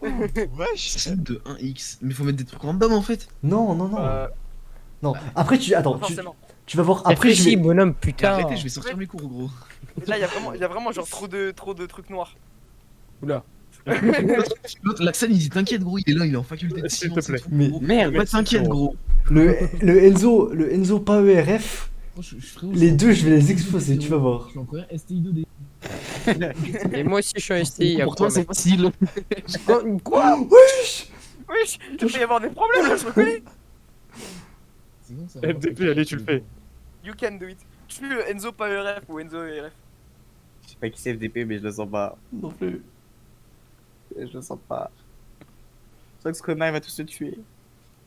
Wesh. Signe de 1x. Mais faut mettre des trucs random en fait. Non, non, non. Euh, Non, après attends, pas forcément. tu vas voir, après je Réfléchis, vais... bonhomme, Et putain. arrêtez, je vais sortir mes cours gros. Là, il y a vraiment genre trop de trucs noirs. Oula. L'autre, l'Axel il dit t'inquiète gros, il est là, il est en faculté de S'il te sciences. plaît. et tout, Mais- gros. Merde. Ouais, t'inquiète gros. Le Enzo pas ERF, les deux je vais les exposer, tu vas voir. Je suis en première STI 2D. Et moi aussi, je suis un STI. Pour toi c'est facile. Quoi? Wesh. Wesh, il va y avoir des problèmes là, je reconnais. C'est bon, ça FDP, allez, tu le fais. You can do it. Je suis le Enzo pas ERF ou Enzo ERF. Je sais pas qui c'est FDP, mais je le sens pas. Non plus. Je le sens pas. Je crois que ce connard il va tous se tuer.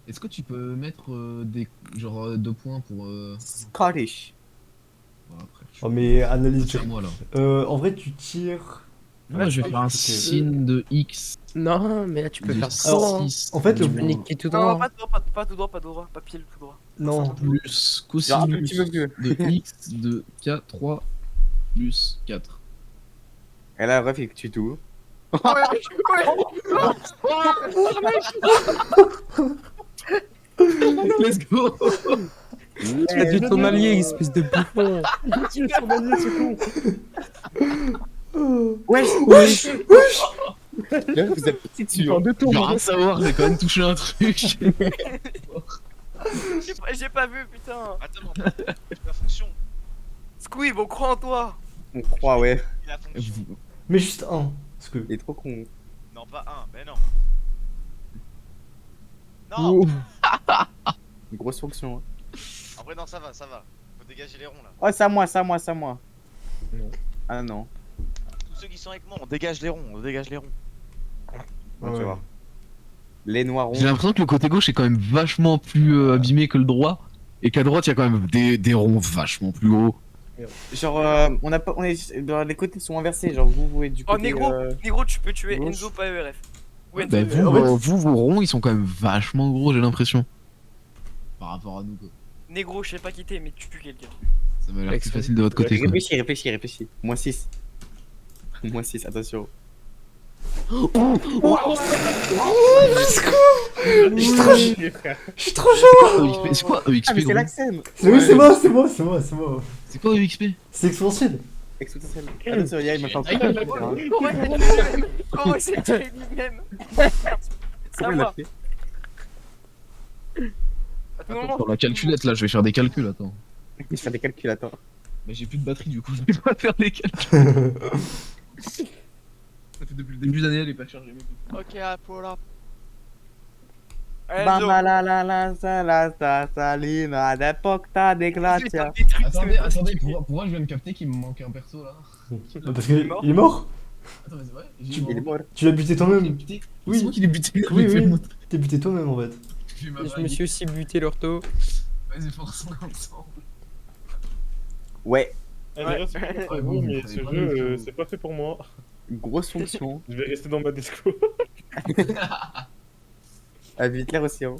Est-ce que tu peux mettre des genre 2 points pour Scottish. bon, après, Oh mais analyse. c'est à moi là. En vrai tu tires... Moi je vais faire un signe de x. Non, mais là, tu peux de faire ça. hein. 6 En fait, Tu peux niquer tout Non, droit. pas tout droit, pas tout droit, pas tout droit, pas pile tout droit. Non. plus Genre un cosinus petit peu mieux. de x de k3 plus 4. Et là, ref, il tue tout. Let's go. Tu as tué ton allié, espèce de bouffon. Tu es son allié, ce con. Wesh. Wesh. Là, vous êtes petit dessus. En deux Je tours, veux hein. rien savoir, j'ai quand même touché un truc. J'ai pas vu, putain. Attends, la fonction. Squib, on croit en toi. On croit, ouais. La fonction. Mais juste un. Parce que... Il est trop con. Non, pas un, mais non. Non. Une grosse fonction. Hein. En vrai, non, ça va, ça va. Faut dégager les ronds là. Oh, c'est à moi, c'est à moi, c'est à moi. Non. Ah non. Tous ceux qui sont avec moi, on dégage les ronds, on dégage les ronds. Bon, tu vas voir. Les noirs ronds. J'ai l'impression que le côté gauche est quand même vachement plus abîmé que le droit. Et qu'à droite, il y a quand même des ronds vachement plus gros. Genre, on a pas, on est, genre, les côtés sont inversés. Genre, vous êtes du Oh, côté. Négro, tu peux tuer gauche. Enzo pas ERF. Ou Enzo Bah, ERF. vous, en fait- vos ronds, ils sont quand même vachement gros, j'ai l'impression. Par rapport à nous quoi. Négro, je sais pas quitter, mais tu tues quelqu'un. Ça m'a l'air plus facile de votre côté. Quoi. Réfléchis, réfléchis, réfléchis. Moins 6. Moins 6, attention. Je suis trop chaud. EXP, c'est quoi EXP Ah, mais c'est gros l'accent. Oui c'est moi, c'est moi, c'est moi, c'est moi. C'est quoi EXP? C'est exponentiel. Exponentiel. Attention, il m'a fait un Comment c'est tué lui-même? Ça Comment il a va. fait? À tout Attends, moment. sur la calculette là, je vais faire des calculs, attends. Je fais des calculs, attends. Mais j'ai plus de batterie du coup, je vais pas faire des calculs. Ça fait depuis le début d'année, elle est pas chargée. Ok, à Paula. Enzo. La salina de Pocta de Glacia. Des trucs, Attendez, c'est- attendez, pourquoi je viens de capter qu'il me manque un perso là? Parce qu'il est mort. Attends, mais c'est vrai? Il est mort. Tu l'as buté toi-même. J'ai Oui. C'est moi qui l'ai buté. Oui, oui. T'es buté toi-même en fait. Je me suis aussi buté l'ortho. Vas-y, forçons ensemble. Ouais, Allez, reste contre vous, mais ce jeu, c'est pas fait pour moi. une grosse fonction. Je vais rester dans ma disco. À Hitler aussi, hein.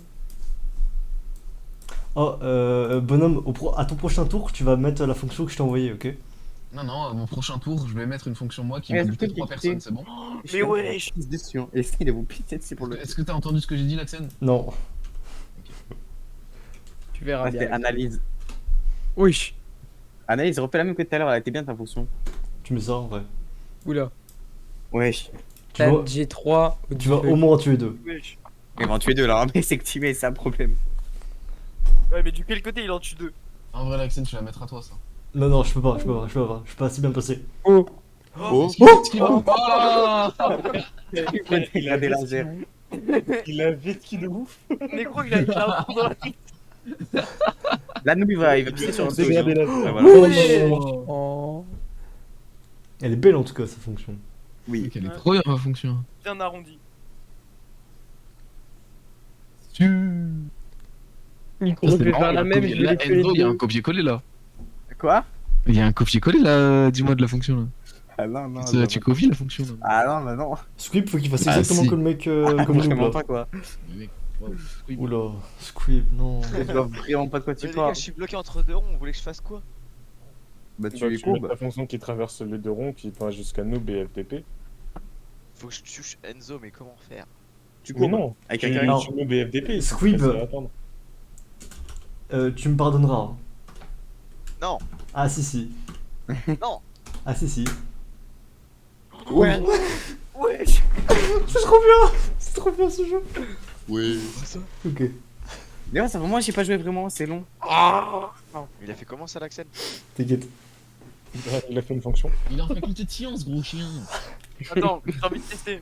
Oh, bonhomme, à ton prochain tour, tu vas mettre la fonction que je t'ai envoyée, ok? Non, non, à mon prochain tour, je vais mettre une fonction moi qui Ouais, va c'est buter toi 3 qui personnes, écoutais. c'est bon? Mais wesh. Pisse dessus, hein. Est-ce qu'il a vous pitié dessus pour le. Est-ce que t'as entendu ce que j'ai dit, Laxen? Non. Tu verras Ah, bien. c'était analyse. Wesh. Analyse, refais la même que tout à l'heure, elle était bien ta fonction. Tu mets ça en vrai. Oula. Wesh. Tu vas, G3. tu vas au moins en tuer deux. Wesh. Ils vont en tuer deux là, hein. Mais c'est que tu mets, c'est un problème. Ouais, mais du quel côté il en tue deux? En vrai, Laxen, tu vas mettre à toi ça. Non, non, je peux pas, je peux pas, je peux pas. Je suis pas assez bien passé. Oh. Oh Il a des lasers. Il a vite qui de ouf. Négro, il a un trou dans la tête. Là, nous, il va pisser sur le C'est dos. bien hein. des lasers. Ouais, voilà. Oh. Elle est belle en tout cas, sa fonction. Oui. Elle est trop bien ma fonction. Bien arrondi. Nico, je vais faire la même, je vais les tuer les Enzo, il y a un deux. copier-coller là. Quoi? Il y a un copier-coller là, dis-moi de la fonction là. Ah non, non. Ça, non, tu non. copies la fonction là. Ah non, bah non. Squib, faut qu'il fasse Ah, exactement si. comme le mec, Ah, comme nous vraiment là. pas quoi. Mais mec, wow. Oula, Squib, non. Je vois vraiment pas de quoi tu Les gars, parles. je suis bloqué entre deux ronds, vous voulez que je fasse quoi? Bah, Tu tu les vas mettre courbes. la fonction qui traverse les deux ronds qui va jusqu'à Noob et FTP. Faut que je touche Enzo, mais comment faire? Tu Mais cours. non, Avec tu un Non. tu mets BFDP. Squib. ça va attendre. Tu me pardonneras. hein. Non, Ah si si. non. Ah si si. Ouais. Ouais. C'est trop bien. C'est trop bien ce jeu. Oui. Ok. D'ailleurs, ça vraiment, j'ai pas joué vraiment, c'est long. Il a fait comment ça, l'Axel? T'inquiète. Il a fait une fonction. Il a en faculté de science, gros chien. Attends, j'ai envie de tester.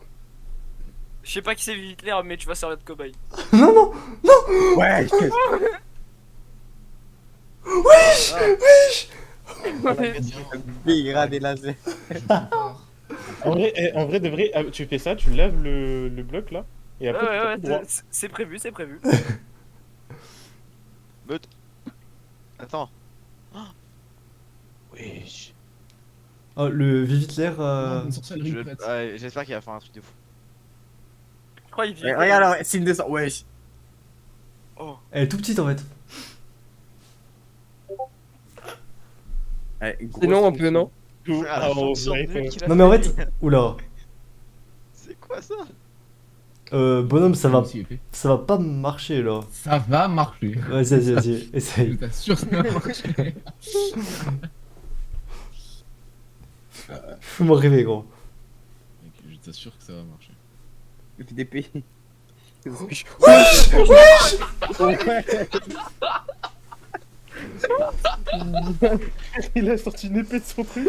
Je sais pas qui c'est Hitler, mais tu vas servir de cobaye. Non non. Ouais. Bigra des lasers. En vrai, de vrai, tu fais ça, tu laves le bloc là, et Ouais, après tu ouais, tapes droit. c'est prévu, c'est prévu. Attends. Ah. Wesh. Oh le Vivitler. Une sorcellerie prête. Ouais, j'espère qu'il va faire un truc de fou. Je crois qu'il vit. Regarde, alors, signe de sang. Wesh. Elle est tout petite en fait. Ouais, C'est long un peu, non? Tout Ah, la en fonction vrai, nulle qu'il a Non mais en fait. fait. Oula. C'est quoi ça? Bonhomme ça va. Aussi épais. Ça va pas marcher là. Ça va marcher. Vas-y. Je Essaye. t'assure que ça va marcher. Fais-moi rêver gros. Mec, je t'assure que ça va marcher. FDP. il a sorti une épée de son truc.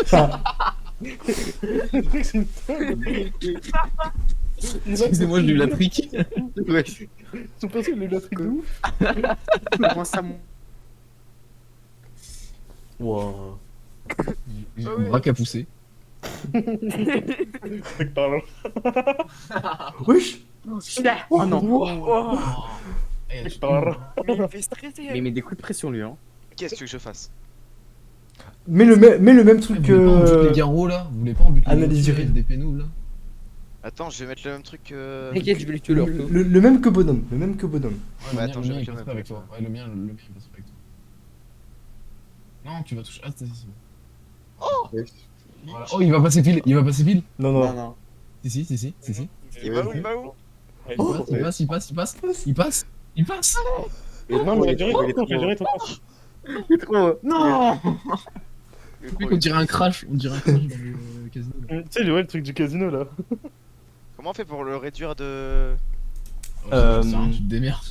Le truc, c'est une tôle. Excusez-moi, j'ai eu la trique. Wesh. Son perso, il a eu la truc de ouf. Comment ça mon. Wow. J'ai un bras qu'à pousser. Truc parlant. Wesh. Oh non. Oh, Eh, Truc parlant. mais il me fait stresser. Mais il met des coups de pression lui hein. Qu'est-ce que tu veux que je fasse? Mets le même Vous truc voulez pas en but les que. garrots là? Vous voulez pas en but les Analyse du garrots, rythme. des pénous là? Attends, je vais mettre le même truc. T'inquiète, je vais lui tuer leur tout. Le même que bonhomme. Le même que bonhomme. Ouais, Ouais, le attends, mien, je il vais passe le pas avec même. toi. Ouais, le mien, il passe pas avec toi. Non, tu vas toucher. Ah, c'est bon. Voilà. Oh, il va passer pile. Il va passer pile. Non Non non. non. Si. Il va où? Il va où? Ouais, Oh. Il passe. Il passe. Non, mais la durée Il est est trop courte, la durée est trop courte. C'est trop. Non. Mec, on dirait un crash. On dirait un crash dans le casino. Là. Tu sais, le truc du casino là. Comment on fait pour le réduire de. Oh, ça, tu te démerdes.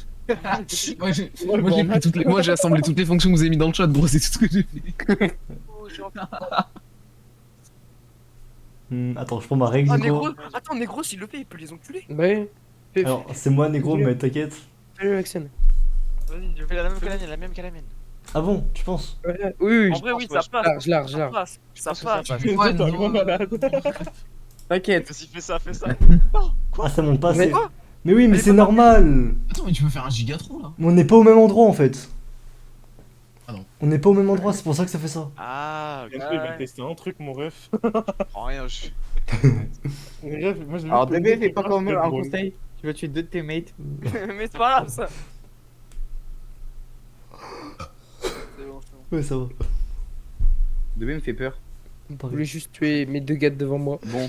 Moi, j'ai assemblé toutes les fonctions que vous avez mis dans le chat, gros, c'est tout ce que j'ai fait. Oh, j'ai envie- Attends, je prends ma règle Ah, Négro. Négro, attends, Négro, s'il le fait, il peut les enculer. Ouais. Alors, c'est moi Négro, mais t'inquiète. Fais-le, Axel. Vas-y, Je fais la même que la mienne, la même qu'à la mienne. Ah bon, tu penses? Ouais, oui, En je vrai, oui, pense, ça passe. large. Ça passe. Ça pense que ça passe. passe. T'es Ouais, un non. gros malade. T'inquiète. Vas-y, fais ça. Ah, ça monte pas Mais- assez. Mais oui, mais c'est normal. Attends, mais tu peux faire un gigatron là. Mais on n'est pas au même endroit en fait. Ah non. On n'est pas au même endroit, c'est pour ça que ça fait ça. Ah, ok. Il va tester un truc, mon ref. Prends rien, je. Bref, moi, je l'ai Alors vu DB que- fais pas comme c'est un drôle. conseil. Tu vas tuer deux de tes mates. Mais c'est pas grave, ça. C'est bon. Ouais, ça va. DB me fait peur. Je voulais juste tuer mes deux gars devant moi. Bon.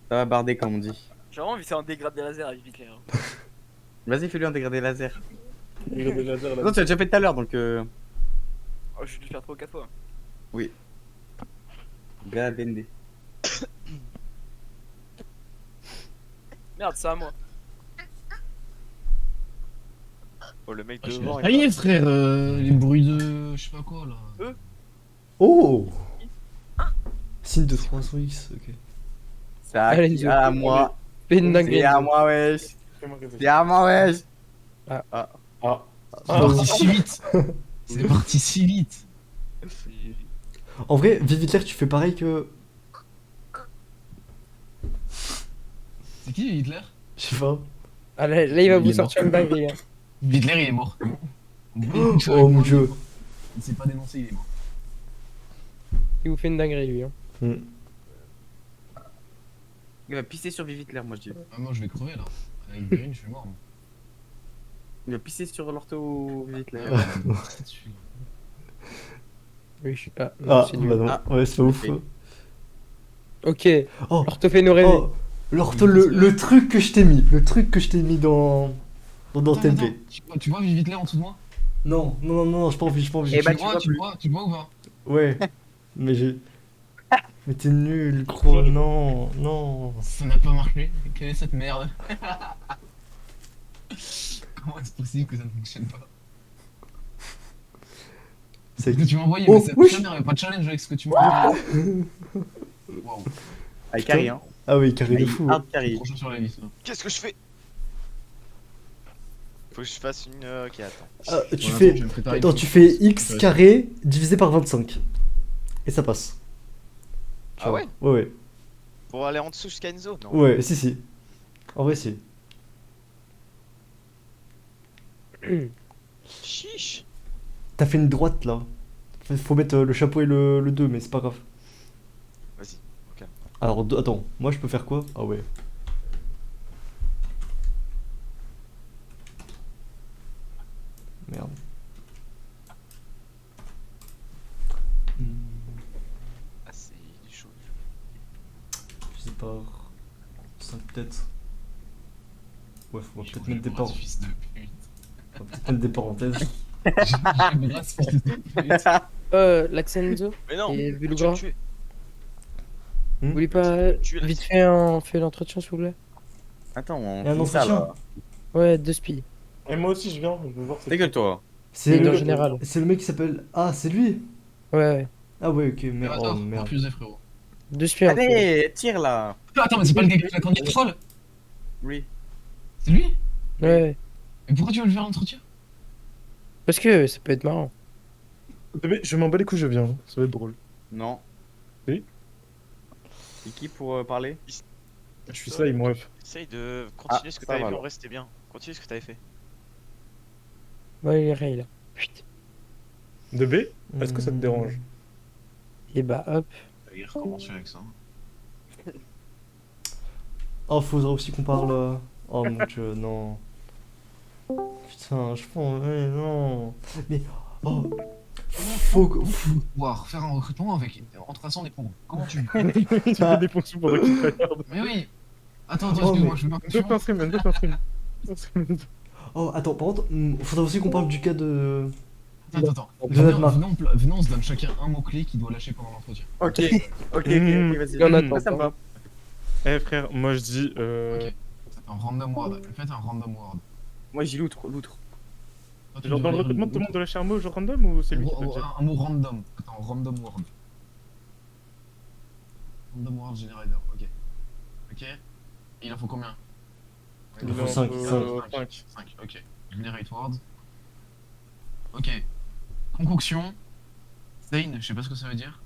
Ça va barder comme on dit. J'ai vraiment envie de faire un dégradé laser avec Hitler. Vas-y fais-lui un dégradé laser. Il y a des lasers, là. Non tu l'as déjà fait tout à l'heure donc Oh, je vais le faire 3 ou 4 fois. Gadende. Merde, c'est à moi. Oh, le mec Ah, devant. ça y est, frère, les bruits de. Je sais pas quoi là. Oh! Signe de 3 sur X, ok. C'est Allez, Enzo. à moi. Fais une dinguerie. C'est à moi wesh. Fais-moi rêver. C'est à moi wesh. Ah. C'est parti si vite. C'est parti si vite. En vrai, Vivitler, tu fais pareil que. C'est qui Hitler? Je sais pas. Ah, là, il va Il vous est sortir une dinguerie. Hein. Hitler, il est mort. Oh mon dieu. Il s'est pas dénoncé, il est mort. Il vous fait une dinguerie, lui. Hein. Il va pisser sur Vivitler moi je dis. Ah, moi, je vais crever là. Avec Green, je suis mort. moi. Il va pisser sur l'ortho Vivitler. Oui, je suis pas. Ah, c'est nul. bah non. Ah. Ouais, c'est pas ouf. Ok. Ok, Oh! orthophée nous rêver. Oh! Alors, toi, le truc que je t'ai mis, dans Attends, TMP. attends, tu vois Vivitler en dessous de moi? Non, non, non, non, j'ai pas envie, j'ai pas envie. Eh bah, tu vois, tu tu vois ou pas? Ouais, mais j'ai. Mais t'es nul, gros, non, non. Ça n'a pas marché. Quelle est cette merde? Comment est-ce possible que ça ne fonctionne pas? C'est Ce que tu m'as envoyé, Oh, mais ça oui. fonctionne, il n'y a pas de challenge avec ce que tu m'as envoyé. Waouh. Avec carry, hein. Ah oui, carré de fou. Hard carry. Trop chaud sur la vis. Là. Qu'est-ce que je fais? Faut que je fasse une. Ok, attends. Ah, tu Voilà, fais. attends, je vais me préparer Attends, une tu chose. fais x carré divisé par 25. Et ça passe. Tu Ah vois. ouais? Ouais, ouais. Pour aller en dessous jusqu'à Enzo? Non. Ouais, si, si. En vrai, si. Chiche. T'as fait une droite là. Faut mettre le chapeau et le 2, mais c'est pas grave. Vas-y. Alors, attends, moi je peux faire quoi? Ah ouais. Merde. Ah, c'est chaud. Je sais pas. 5 peut-être. Ouais, faut Je peut-être mettre des brasse, fils de pute. faut peut-être mettre des parenthèses. Je brasse, fils de pute. L'Axenzo Mais non. et tu vas Bulgar. me tuer. Vous voulez pas Tu es là. vite fait l'entretien s'il vous plaît? Attends, on Et un finit ça entretien. là. Ouais, 2 spies. Et moi aussi, je viens. Je veux voir. Dégueule-toi. C'est en le, général. c'est le mec qui s'appelle. Ah, c'est lui? Ouais, ouais. Ah ouais, ok, merde. Oh Attends, merde. plus frérot. 2 spies en fait. Allez, tire là. Attends, mais c'est pas le gars qui fait la candidature folle? Oui. C'est lui? Ouais, ouais. Mais pourquoi tu veux le faire l'entretien? Parce que ça peut être marrant. Bébé, je m'en bats les couilles, je viens. Ça va être drôle. Non. Oui. C'est qui pour parler? Je suis ça, il me ref. Essaye de continuer Ah, ce que ça t'avais va, fait. En alors. vrai, c'était bien. Continue ce que t'avais fait. Ouais, il est Ray là. Putain. De B? Est-ce que ça te dérange? Et bah hop. Il recommence avec ça. Oh, faudrait aussi qu'on parle. Oh mon dieu, non. Putain, je pense. Ouais, non. Mais. Oh. Pouvoir faire un recrutement avec en traçant des promos. Comment tu veux? Tu fais des fonctions pendant qu'il te regarde. Mais oui! Attends, Oh, excuse-moi, mais- je fais ma Deux fonction. pinces stream, deux pinces stream. Oh, attends, par contre, faudrait aussi qu'on parle du cas de. Attends. De notre marque. Venons, on se donne chacun un mot-clé qu'il doit lâcher pendant l'entretien. Ok. Ok, Mmh. vas-y. Il y en a Ça, ça me va. Eh frère, moi je dis. Ok. Un random word. Faites un random word. Moi j'ai l'outre. Toi, tu Genre dans le devrais- recrutement, tout le monde doit lâcher un mot genre random ou c'est lui qui peut le dire? Un mot random. Attends, random word. Random word generator, ok. Ok. Et il en faut combien? Il en faut 5. 5. 5, ok. Generate word. Ok. Concoction. Stain, je sais pas ce que ça veut dire.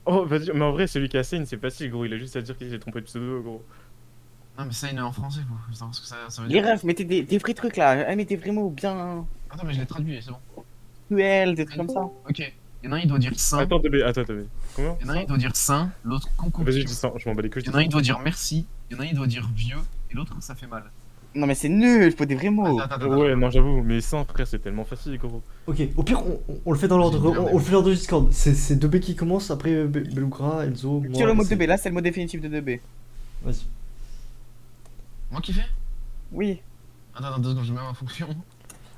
Oh, vas-y, mais en vrai, celui qui a Sane, c'est facile, gros. Il a juste à dire qu'il s'est trompé de pseudo, gros. Non, mais Stain en français, faut savoir ce que ça veut Les dire. refs, mettez des vrais trucs là. Ah, mettez vraiment bien Attends, mais je l'ai traduit, c'est bon. cruel, des trucs comme ça. Ok. Il y en a un, il doit dire saint. Attends, DB. Combien? Il y en a un, il doit dire saint. L'autre, concoction. Vas-y, je dis 100, je m'en bats les couilles. Il y en a un, il doit dire merci. Il y en a un, il doit dire vieux. Et l'autre, ça fait mal. Non mais c'est nul, faut des vrais mots. Attends. Ouais, non, j'avoue, mais 100, frère, c'est tellement facile, gros. Ok, au pire, on le fait dans l'ordre. On le fait dans l'ordre du Discord. C'est 2B qui commence, après Belugra, Enzo. Moi, Tire le mot c'est- 2B, là c'est le mot définitif de 2B. Vas-y. Moi qui fais? Oui. Attends, 2 secondes, je mets ma fonction.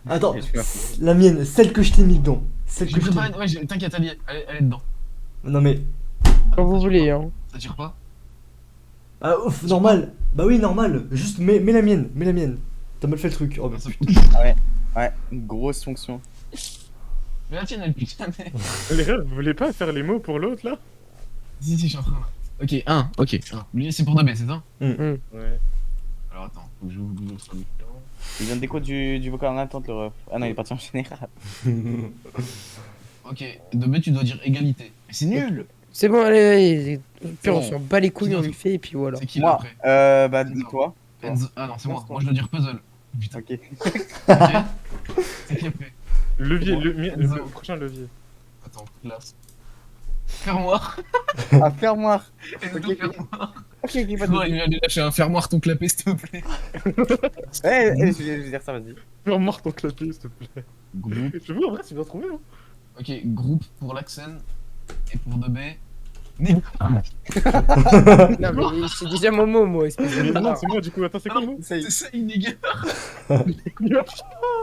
Attends, Je suis la mienne, celle que je t'ai mis dedans. Celle J'ai que je t'ai préparé. Ouais, t'inquiète, elle est dedans. Non mais. Quand vous voulez, hein. Ça tire pas? Ah, ouf, normal. Bah oui, normal. Juste mets la mienne. T'as mal fait le truc. Oh, bah, Ça- Ouais, une grosse fonction. Mais la tienne, elle pique jamais. Les rêves, vous voulez pas faire les mots pour l'autre, là? Si, je suis en train là. Ok, 1, ok. Lui, c'est pour 2B, c'est ça? Ouais. Alors attends, faut que j'ouvre Google Traduction. Il vient de déco du vocal en attente le ref. Ah non, il est parti en général. Ok, 2B, tu dois dire égalité. Mais c'est nul! C'est bon, allez. Pire, on bon. s'en bat les couilles, Qui on d'autre? lui fait et puis voilà. C'est qui là Moi, après? bah Enzo. toi. Enzo. Ah non, c'est moi. Moi, je dois dire puzzle. Putain, Ok. ok. C'est qui après? Levier, Moi, le Enzo. prochain levier. Attends, classe. Fermoir. Ah, fermoir. Enzo, Ok. fermoir. Ok, pas de Non, il vient de lâcher un fermoir ton clapet, s'il te plaît. je vais dire ça, vas-y. Fais mort ton clavier, s'il te plaît. Groupe. Je veux, en vrai, c'est bien trouvé, hein. Ok, groupe pour l'accent et pour 2B. Non, mais c'est déjà mon mot, moi, espèce de Mais non, bâtard. c'est moi du coup, attends, c'est quoi le mot Essaye. C'est ça, une égale.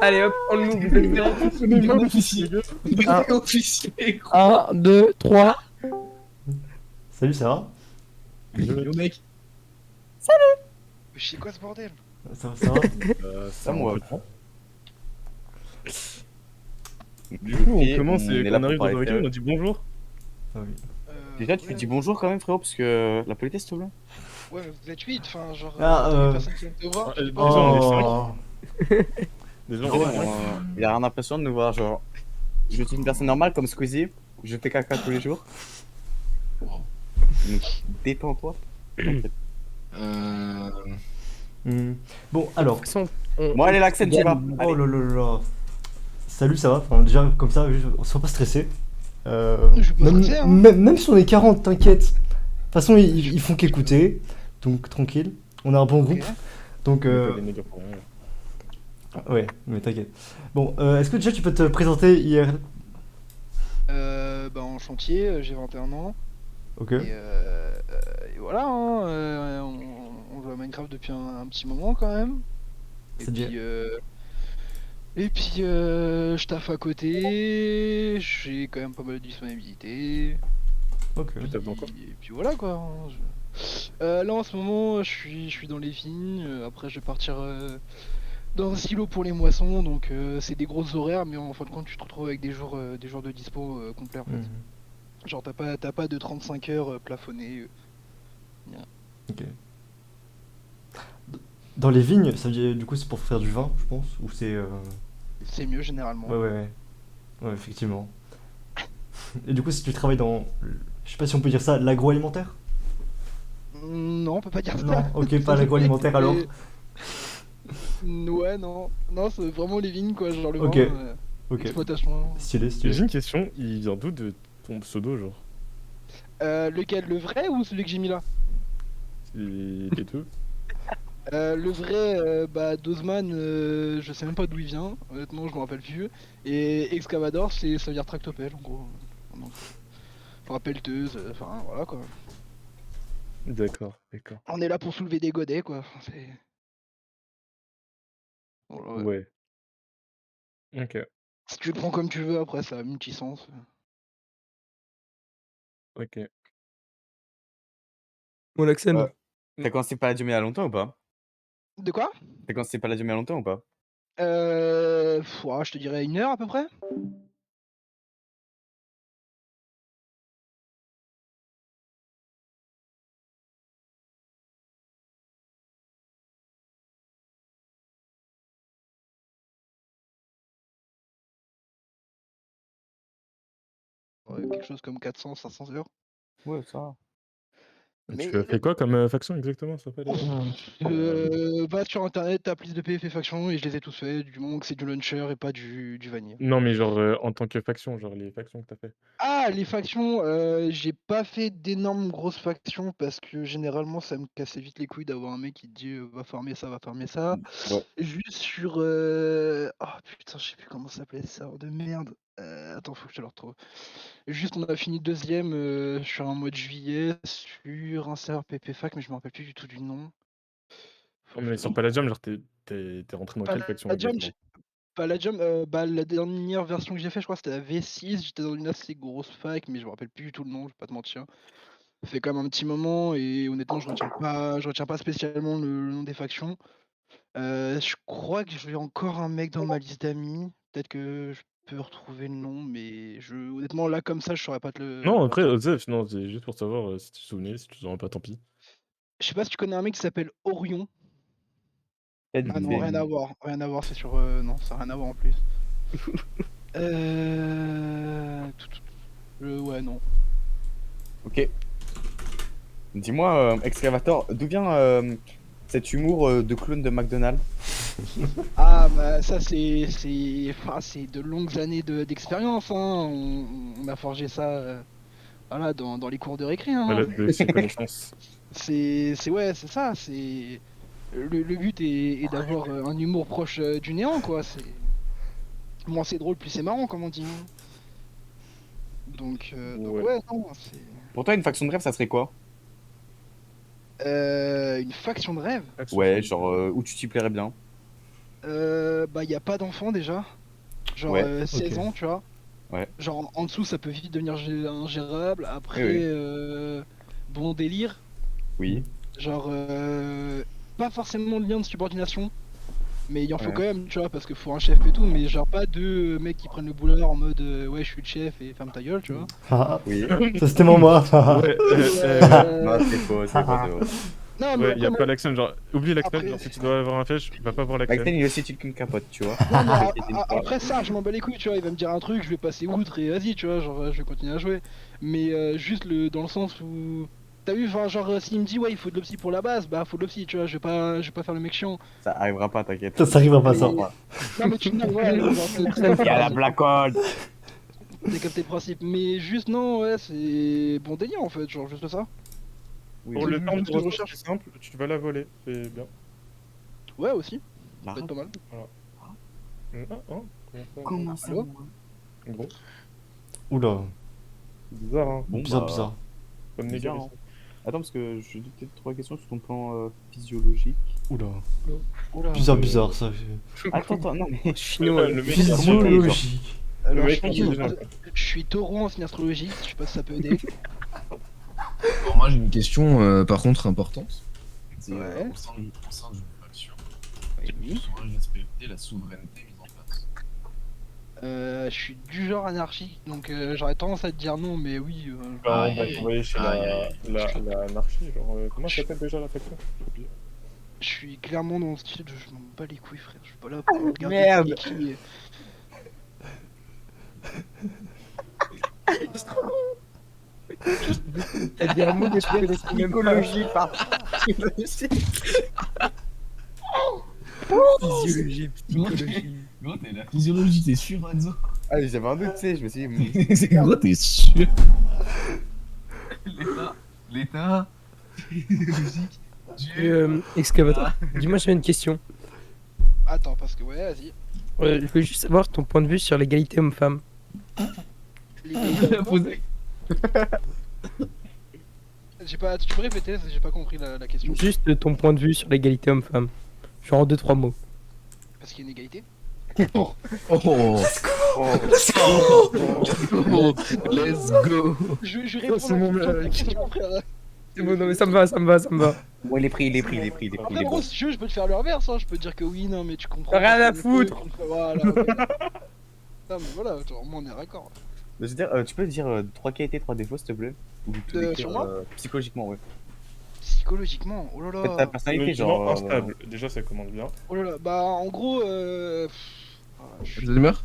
Allez, hop, on le move, vous êtes prêts? C'est des mots, officier. Ah. Officier. 1, 2, 3. Salut Sarah. Yo mec. C'est quoi ce bordel? Ça va? Ça, moi. Du coup, on Et commence on et est quand là on pour arrive dans parler un vacuum, sérieux. on a dit bonjour. Ah oui. Déjà, tu dis bonjour quand même, frérot, parce que la politesse, s'il te plaît. Ouais, mais vous êtes 8, enfin, genre, Ah, t'as des euh, personnes qui viennent te voir. Ah, tu dis déjà, bonjour. on est Oh. Déjà, Ouais, on est cinq. il a rien l'impression de nous voir, genre. Je suis une personne normale comme Squeezie, je fais caca tous les jours. Donc, détends-toi. Bon, alors. De toute façon, Bon, allez, l'accent, tu vas. Oh là là là. Salut, ça va? Enfin, déjà, comme ça, juste, sois pas stressé. Je suis pas Même, stressé, hein. même si on est 40, t'inquiète. De toute façon, ils font qu'écouter. Donc, tranquille. On a un bon groupe. Ok. Donc, On est pas des nègres pour rien. ouais, mais t'inquiète. Bon, est-ce que déjà tu peux te présenter IRL? Bah, en chantier, j'ai 21 ans. Ok. Et voilà, hein, on joue à Minecraft depuis un petit moment quand même. Et C'est-à-dire puis, je taffe à côté, j'ai quand même pas mal de disponibilité. Ok. Tu tapes dans quoi? Et puis voilà quoi. Hein, là en ce moment, je suis dans les vignes. Après, je vais partir dans un silo pour les moissons. Donc, c'est des grosses horaires, mais en fin de compte, tu te retrouves avec des jours de dispo complets en fait. Mhm. Genre, t'as pas de 35 heures plafonnées. Ok. Dans les vignes, ça veut dire, du coup, c'est pour faire du vin, je pense? Ou c'est. C'est mieux généralement. Ouais. Ouais, effectivement. Et du coup, si tu travailles dans. Je sais pas si on peut dire ça, l'agroalimentaire? Non, on peut pas dire ça. Non, ok, pas l'agroalimentaire alors. Ouais, non. Non, c'est vraiment les vignes quoi, genre le Ok. vin, Ok. exploitation. Stylé, stylé. J'ai une question, il vient d'où de ton pseudo, genre? Lequel, le vrai ou celui que j'ai mis là? Et tout? Le vrai, bah, Dozman, je sais même pas d'où il vient, honnêtement, je me rappelle plus. Et Excavador, ça veut dire tractopelle en gros. Donc, enfin, pelleteuse, enfin voilà quoi. D'accord, d'accord. On est là pour soulever des godets quoi. Enfin, c'est. Voilà, ouais. Ouais. Ok, Si tu le prends comme tu veux, après ça a multisens. ok. Mon accent. T'as commencé Palladium il y a longtemps ou pas? De quoi? T'as commencé Palladium il y a longtemps ou pas? Je te dirais 1 heure à peu près. Ouais, quelque chose comme 400-500 heures. Ouais, ça va. Et Mais tu as fait quoi comme faction exactement, ça s'appelle? va sur internet, tape liste de PF et factions et je les ai tous faits, du moment que c'est du launcher et pas du vanilla. Non, mais genre en tant que faction, genre les factions que t'as fait. Ah, les factions, j'ai pas fait d'énormes grosses factions parce que généralement ça me cassait vite les couilles d'avoir un mec qui te dit va farmer ça, va farmer ça. Ouais. Juste sur. Oh putain, je sais plus comment ça s'appelait ça, de merde. Attends, faut que je te le retrouve. Juste, on a fini deuxième sur un mois de juillet sur un serveur PPFAC, mais je me rappelle plus du tout du nom. Non, mais sur Palladium, genre t'es rentré dans quelle faction Palladium, exactement? Palladium, bah, la dernière version que j'ai fait, je crois, c'était la V6. J'étais dans une assez grosse fac, mais je me rappelle plus du tout le nom, je vais pas te mentir. Ça fait quand même un petit moment et honnêtement, je retiens pas spécialement le nom des factions. Je crois que j'ai encore un mec dans ma liste d'amis. Peut-être que je peux retrouver le nom, mais honnêtement, là, comme ça, je saurais pas te le Non, te après, dire. Osef, non, c'est juste pour savoir si tu te souvenais, si tu te souviens pas, tant pis. Je sais pas si tu connais un mec qui s'appelle Orion. Peut-être Ah non, rien à voir, c'est sur. Non, ça a rien à voir en plus. Ouais, non. Ok. Dis-moi, Excavator, d'où vient cet humour de clown de McDonald's? Ah, bah, ça, c'est de longues années d'expérience, hein. On a forgé ça, voilà, dans les cours de récré, hein. Malade de ses connaissances. Ouais, c'est ça, c'est. Le but est d'avoir un humour proche du néant, quoi. C'est. Moins c'est drôle, plus c'est marrant, comme on dit. Donc Ouais. ouais, non, c'est. Pour toi, une faction de rêve, ça serait quoi? Une faction de rêve? Ouais, genre où tu t'y plairais bien. Bah, y a pas d'enfant déjà. Genre Ouais. 16 Ok. ans, tu vois. Ouais. Genre en dessous, ça peut vite devenir ingérable. Après, Oui, bon délire. Oui. Genre, pas forcément de lien de subordination. Mais il en faut Ouais. quand même, tu vois, parce qu'il faut un chef et tout. Mais genre, pas deux mecs qui prennent le boulard en mode ouais, je suis le chef et ferme ta gueule, tu vois. Ah, Oui. ça c'était mon moi. Ouais, Non, c'est faux, c'est faux, c'est faux. Non, mais ouais, après, y a moi- pas l'accent, genre, oublie l'accent, Après- genre, si tu dois avoir un flèche, va pas voir l'accent. Bacten, il aussi une capote, tu vois. non, mais T'inquiète pas. après ça, je m'en bats les couilles, tu vois. Il va me dire un truc, je vais passer outre et vas-y, tu vois. Genre, je vais continuer à jouer. Mais juste dans le sens où. T'as vu, enfin, genre, s'il me dit ouais, il faut de l'opsie pour la base, bah, faut de l'opsie, tu vois. Je vais pas faire le mec chiant. Ça arrivera pas, t'inquiète. Ça arrivera pas ça. Non, mais tu non, voilà, genre, Il y a la black hole. t'as capté le principe. Mais juste, non, ouais, c'est bon délire en fait, genre, juste ça. Oui, Pour oui. le c'est temps juste de ce que je ressources, recherche. c'est simple, tu vas la voler, c'est bien. Ouais, aussi, La ça peut être pas mal. Comment ça? Allô Bon, Oula, bizarre, hein. Bon, bizarre, bah, bizarre. Bonne bizarre, négation. Attends, parce que je dis peut-être 3 questions sur ton plan physiologique. Oula, Oula. bizarre, bizarre ça. Attends, non mais. Chinois. Le mec, Physiologique. Alors, mec, je pense il est que déjà- je suis taureau en signe astrologique, je sais pas si ça peut aider. Alors moi j'ai une question par contre importante. C'est Ouais. au sein d'une faction. Oui. Saurais respecter la souveraineté mise en place. Je suis du genre anarchique, donc j'aurais tendance à te dire non, mais oui. Bah, on Aïe, va aïe, travailler chez aïe, aïe. l'anarchie, genre, comment ça s'appelle déjà la faction? J'ai oublié. Je suis clairement dans le style de je m'en bats les couilles, frère. Je suis pas là pour regarder Merde. qui est qui. T'as dit un mot que je connaissais même pas. Psychologie, par. Physiologie, psychologie. Gros, t'es la physiologie, t'es sûr, Enzo? Ah, j'avais un doute, tu sais, je me suis dit. C'est gros, t'es sûr? L'état physiologique Excavateur, dis-moi, j'ai une question. Attends, parce que ouais, vas-y. Je veux juste savoir ton point de vue sur l'égalité homme-femme. J'ai pas. Tu peux répéter, j'ai pas compris la question. Juste ton point de vue sur l'égalité homme-femme. Genre en 2-3 mots. Parce qu'il y a une égalité. Oh, let's go. Je réponds c'est mon à la mec. question, frère. C'est bon, non mais ça me va, ça me va, ça me va. Bon, il est pris, il est pris, il est pris, il est pris. Après, gros, si tu veux, je peux te faire le reverse, hein. Je peux te dire que oui, non, mais tu comprends. Rien pas à ce que foutre. je veux, voilà. ok. Non, mais voilà, genre, moi on est raccord. Je veux dire, tu peux dire 3 qualités, 3 défauts, s'il te plaît? Ou tout Sur décrire, moi psychologiquement, ouais. Psychologiquement, oh là Peut-être ta là. personnalité, Psychologiquement genre. instable, déjà ça commande bien. Oh là là. Bah, en gros, Je demeure?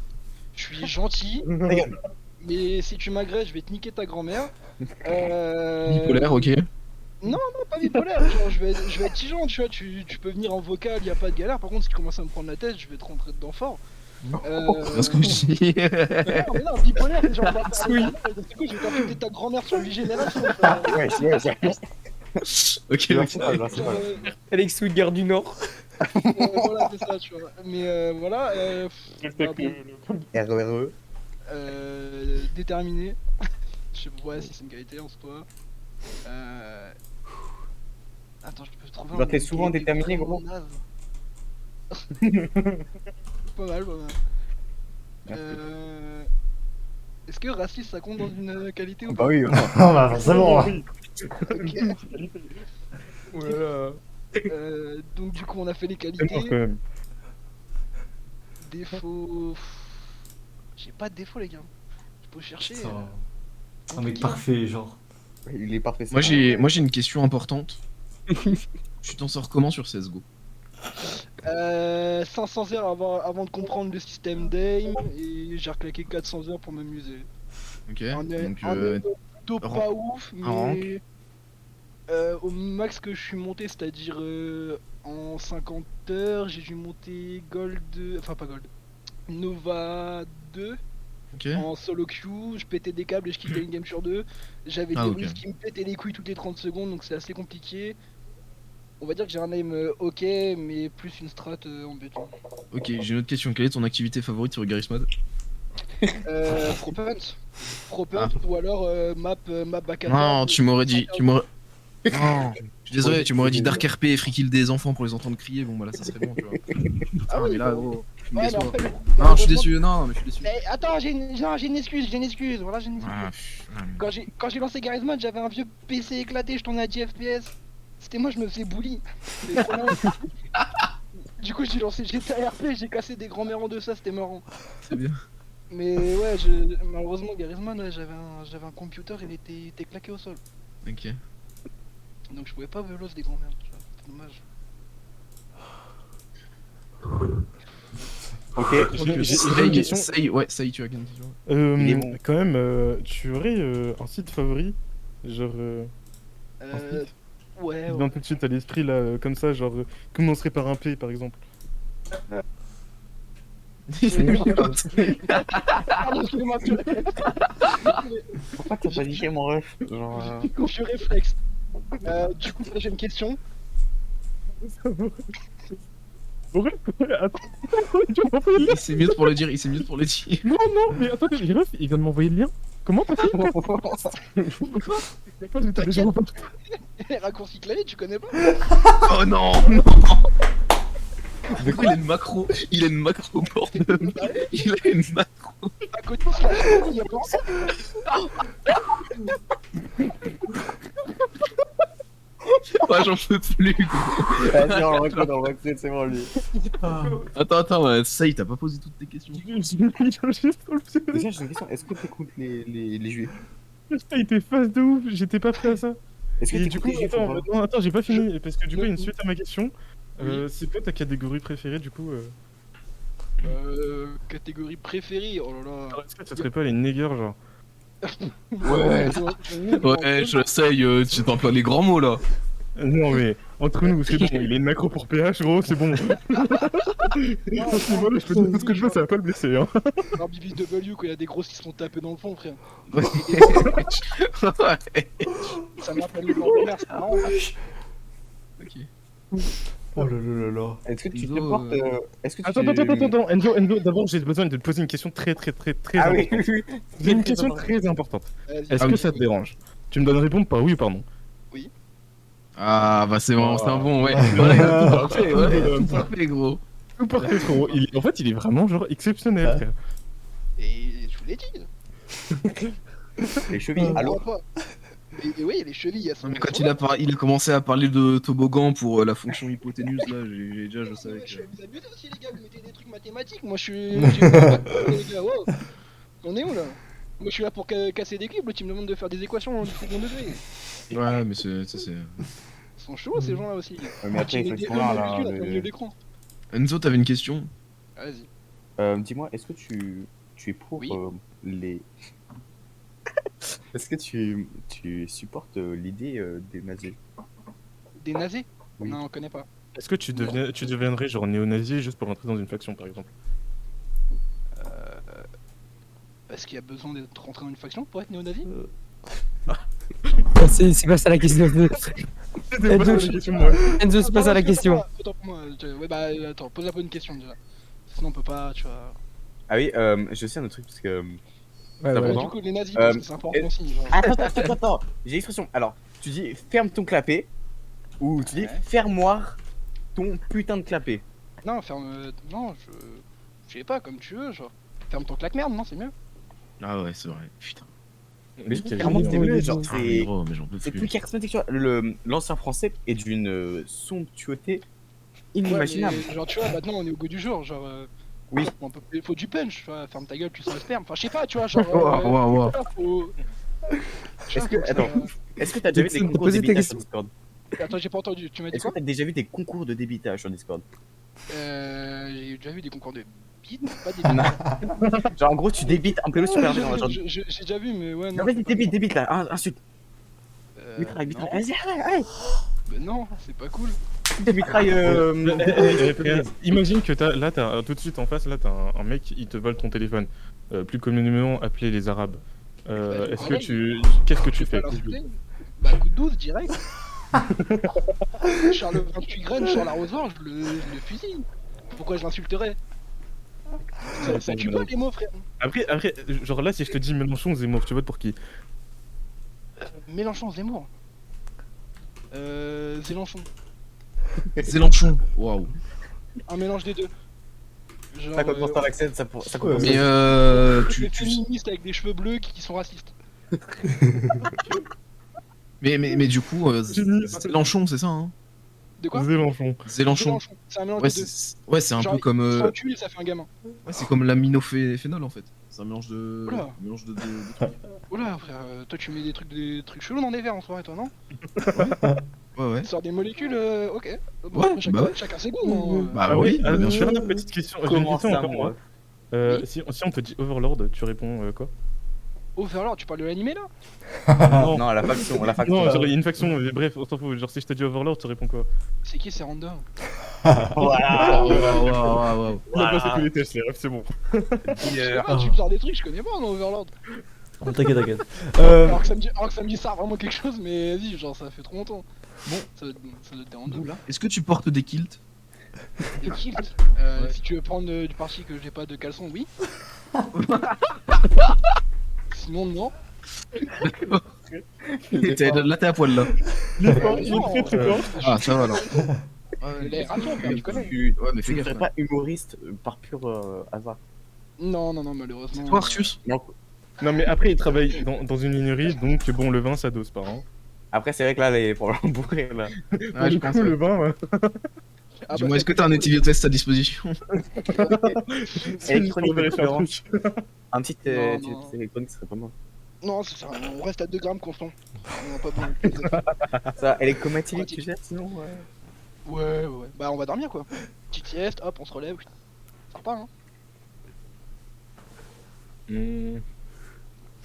je suis gentil, mais si tu m'agresses, je vais te niquer ta grand-mère. Bipolaire, ok. Pas bipolaire, genre je vais être tigeant, tu vois, tu peux venir en vocal, y a pas de galère. Par contre, si tu commences à me prendre la tête, je vais te rentrer dedans fort. Parce que je dis. Non, mais non, bipolaire, c'est genre, oui. Du coup, je vais t'affecter ta grand-mère sur 8 générations. Ouais, ouais. Ok, Je ok. vois ça, je vois ça. Genre, Alex Woodgard du Nord. voilà, c'est ça, tu vois. Mais voilà, Respecte bon. RERE. déterminé. Je sais pas si c'est une qualité en soi. Attends, je peux trouver Genre, t'es souvent déterminé, gros. Pas mal, pas mal. Merci. Est-ce que raciste ça compte dans une qualité ou Bah pas? oui, Ah bah forcément. Ok. Voilà. Donc du coup on a fait les C'est mort qualités. quand même. Défauts. J'ai pas de défaut les gars. Je peux chercher. Ça va. Un mec parfait, genre. il est parfait. Moi j'ai une question importante. Tu t'en sors comment sur CSGO? 500 heures avant de comprendre le système d'aim et j'ai reclaqué 400 heures pour m'amuser. Ok, Un donc plutôt pas ouf, rank. mais au max que je suis monté, c'est-à-dire en 50 heures, j'ai dû monter Gold, enfin pas Gold, Nova 2 ok. en solo queue, je pétais des câbles et je quittais une game sur deux. J'avais Ah, des ok. whiffs qui me pétaient les couilles toutes les 30 secondes, donc c'est assez compliqué. On va dire que j'ai un aim ok, mais plus une strat en béton. Ok, j'ai une autre question. Quelle est ton activité favorite sur Garry's Mod? Propunt. Propunt ou alors map back Non, tu m'aurais dit. Non, je suis désolé, tu m'aurais dit Dark RP et Free Kill des enfants pour les entendre crier. Bon, bah là, ça serait bon, tu vois. Putain, mais là, gros, tu me Ouais, mais déçois. après, Non, je suis déçu, non, mais je suis déçu. Mais attends, j'ai une excuse, voilà, j'ai une excuse. Ah, pff, ouais, mais- Quand j'ai lancé Garry's Mod, j'avais un vieux PC éclaté, je tournais à 10 FPS. C'était moi, je me faisais bully. C'était trop marrant. Du coup, j'ai lancé GTA RP, j'ai cassé des grands-mères en deux, ça c'était marrant. C'est bien. Mais ouais, malheureusement, Garry's Mod, ouais, j'avais un computer, il était claqué au sol. Ok. Donc je pouvais pas velos des grands-mères, tu vois, c'était dommage. Ok, J'ai une question. Ouais, ça y est, tu as une question. Il est bon. Quand même, tu aurais un site favori? Genre, Ouais, qui ouais. vient tout de suite à l'esprit là, comme ça, genre, commencerait par un P par exemple. Pardon, excusez-moi, pourquoi t'as pas niqué mon ref? Genre, je suis réflexe. Du coup, j'ai une question. Ouais, attends, tu m'as envoyé le lien. Il s'est mute pour le dire, il s'est mute pour le dire. Non, non, mais attends, j'ai ref, il vient de m'envoyer le lien. Comment t'as fait? D'accord, j'étais déjà envoyé. Raccourci clavier, tu connais pas? Oh non, non. Du coup, il a une macro, bordel. Il a une macro. À côté de ça, il y a pas ça. Ouais, j'en peux plus, gros. vas-y, on le recrute, c'est bon lui. Attends, ça y est, t'as pas posé toutes tes questions. Déjà, j'ai une question, est-ce que t'écoutes les juifs? Putain, il était face de ouf, j'étais pas prêt à ça. Est-ce que Et du t'écoutes coup, les juifs ou pas? non, attends, j'ai pas fini, parce que du coup, il y a une suite à ma question. C'est quoi ta catégorie préférée du coup Catégorie préférée, oh là là. Alors, est-ce que ça serait pas les niggers, genre? Ouais, j'essaye, tu t'emploies les grands mots là. Non, mais entre nous, c'est bon, il est une macro pour PH, gros, c'est bon. Franchement, je peux dire tout ce que je veux, ça va pas le blesser, hein. Alors BBW, quand il y a des grosses qui se font taper dans le fond, frère. Ouais. Ça me rappelle le bord de mer, c'est marrant. Ok. Oh là là là là. Est-ce que tu Enzo, supportes... Est-ce que tu... Attends, Enzo, d'abord, j'ai besoin de te poser une question très Ah oui, importante. oui, J'ai une question très importante. Vas-y. Est-ce que ça te dérange? Tu me donnes répondre par oui ou par non? Ah bah c'est bon, c'est un bon, ouais. Ouais, parfait, ouais, parfait, gros. Tout parfait, frérot. En fait, il est vraiment genre exceptionnel, frère. Et je vous l'ai dit. les chevilles, allô? Et oui, les chevilles, elles sont. Non, mais quand il a commencé à parler de toboggan pour la fonction hypoténuse, là, je savais que... Je vais vous abuser aussi, les gars, vous mettez des trucs mathématiques. Moi, je suis. Les gars, wow. On est où là? Moi, je suis là pour casser des clips. L'autre, il me demande de faire des équations du second degré. Ouais, mais c'est... Ils sont chauds, ces gens-là aussi. Ouais, mais après, il faut être convainc, là. Au milieu de l'écran. Enzo, t'avais une question? Vas-y. Dis-moi, est-ce que tu es pour Oui. les... Est-ce que tu supportes l'idée des nazis? Des nazis? Oui. Non, on connaît pas. Est-ce que tu deviendrais genre néo-nazi juste pour rentrer dans une faction, par exemple? Est-ce qu'il y a besoin d'être rentré dans une faction pour être néo-nazi? C'est pas ça la question. C'était pas ça la question, moi. Enzo, c'est pas ça la question. Autant pour moi. Ouais, bah attends, pose la bonne question déjà. Sinon, on peut pas, tu vois. Ah oui, j'ai aussi un autre truc, parce que... Ouais, Ça ouais. va. Du coup, les nazis, parce que c'est important et- aussi. Genre. Attends, j'ai l'expression. Alors, tu dis ferme ton clapet, ou tu dis Ouais. fermoire ton putain de clapet. Non, ferme. Non, je sais pas, comme tu veux, genre. Ferme ton claque-merde, non, c'est mieux. Ah ouais, c'est vrai, putain. Mais Quel clairement, génie, c'était hein. mieux, genre, Ah, mais c'est... gros, mais j'en peux C'est plus. plus charismatique, tu vois. L'ancien français est d'une somptueuté inimaginable. Ouais, mais, genre, tu vois, maintenant on est au goût du jour, genre. Oui. Il faut du punch, tu vois. Ferme ta gueule, tu sens le sperme. Enfin, je sais pas, tu vois, genre. Wow. Faut... Est-ce que... Attends, est-ce que t'as déjà vu des Jackson, concours de posez ta débitage question. sur Discord? Attends, j'ai pas entendu. Tu m'as dit Est-ce que quoi? t'as déjà vu des concours de débitage sur Discord? J'ai déjà vu des concours de bite, pas des bites. Genre, en gros, tu débites un peu super bien. Genre... J'ai déjà vu, mais ouais, non. Non, vas-y, débite là, insulte. Mitraille, Non, vas-y, allez. bah non, c'est pas cool. Des mitrailles. Imagine que t'as tout de suite en face, là t'as un mec, il te vole ton téléphone, plus communément appelé les Arabes. Est-ce que qu'est-ce que tu Pas fais? l'insulter. Bah, coup de 12 direct. Charles 28 graines, Charles l'arrosoir, je le fusille. Pourquoi je l'insulterais? Ça tue pas les mots, frère. Après, genre là, si je te dis Mélenchon, Zemmour, tu votes pour qui? Mélenchon, Zemmour. Zélenchon. Zélenchon. Waouh. Un mélange des deux. Genre, Là, quand on l'accent, ça commence. Mais des féministes avec des cheveux bleus qui sont racistes. mais du coup, Zélenchon, c'est ça, hein? De quoi? Zélenchon. Zélenchon. C'est un mélange Ouais, des deux. c'est un Genre, peu comme. il s'encule et ça fait un gamin. Ouais, c'est comme l'aminophénol en fait. C'est un mélange de. Oula. Un mélange de trucs. Oula, frère, toi tu mets des trucs chelous dans des verres en soirée, toi, non? Ouais, ouais. Tu sors des molécules, ok. Bon, Ouais, après, chacun, bah ouais. chacun ses goûts. Hein. Bah oui, Ah, bien j'ai sûr. une petite question. J'ai une Comment question ça, encore, moi. moi Si on te dit Overlord, tu réponds quoi? Overlord, tu parles de l'animé là? Non, la faction, la faction. Non, genre il y a une faction, mais bref, on s'en fout. Genre si je te dis Overlord, tu réponds quoi? C'est qui, c'est random? Voilà. Waouh. On a passé tous les tests, les refs, c'est bon. Ah, tu me sors des trucs, je connais pas dans Overlord. Oh, t'inquiète, t'inquiète. Alors que ça me dit ça vraiment quelque chose, mais vas-y, genre ça fait trop longtemps. Bon, ça doit être des randoms là. Est-ce que tu portes des kilts? Des kilts. Si tu veux prendre du parti que j'ai pas de caleçon, oui. Sinon, non. Là, t'es à poil là. Non, Ah, ça va alors. les ratons, tu connais. Ouais, mais fais Tu ne gaffe. serais pas humoriste par pur hasard. Non, malheureusement. Toi, Arceus? Non. Non, mais après, il travaille dans une lignerie, donc bon, le vin ça dose pas. Hein. Après, c'est vrai que là, les problèmes bourrés là. Ah, je Du pense. coup, Ouais. le vin, ouais. Ah, Dis-moi, bah, est-ce que t'as un étudiotest à disposition? Électronique de vérifier un tolérance. truc. Un petit Non. test électronique serait pas mal. non, c'est ça, on reste à 2 grammes constant. On a pas besoin. Ça, électromatique, tu sais, sinon. Ouais. Bah, on va dormir quoi. Petite sieste, hop, on se relève. Ça repart, hein.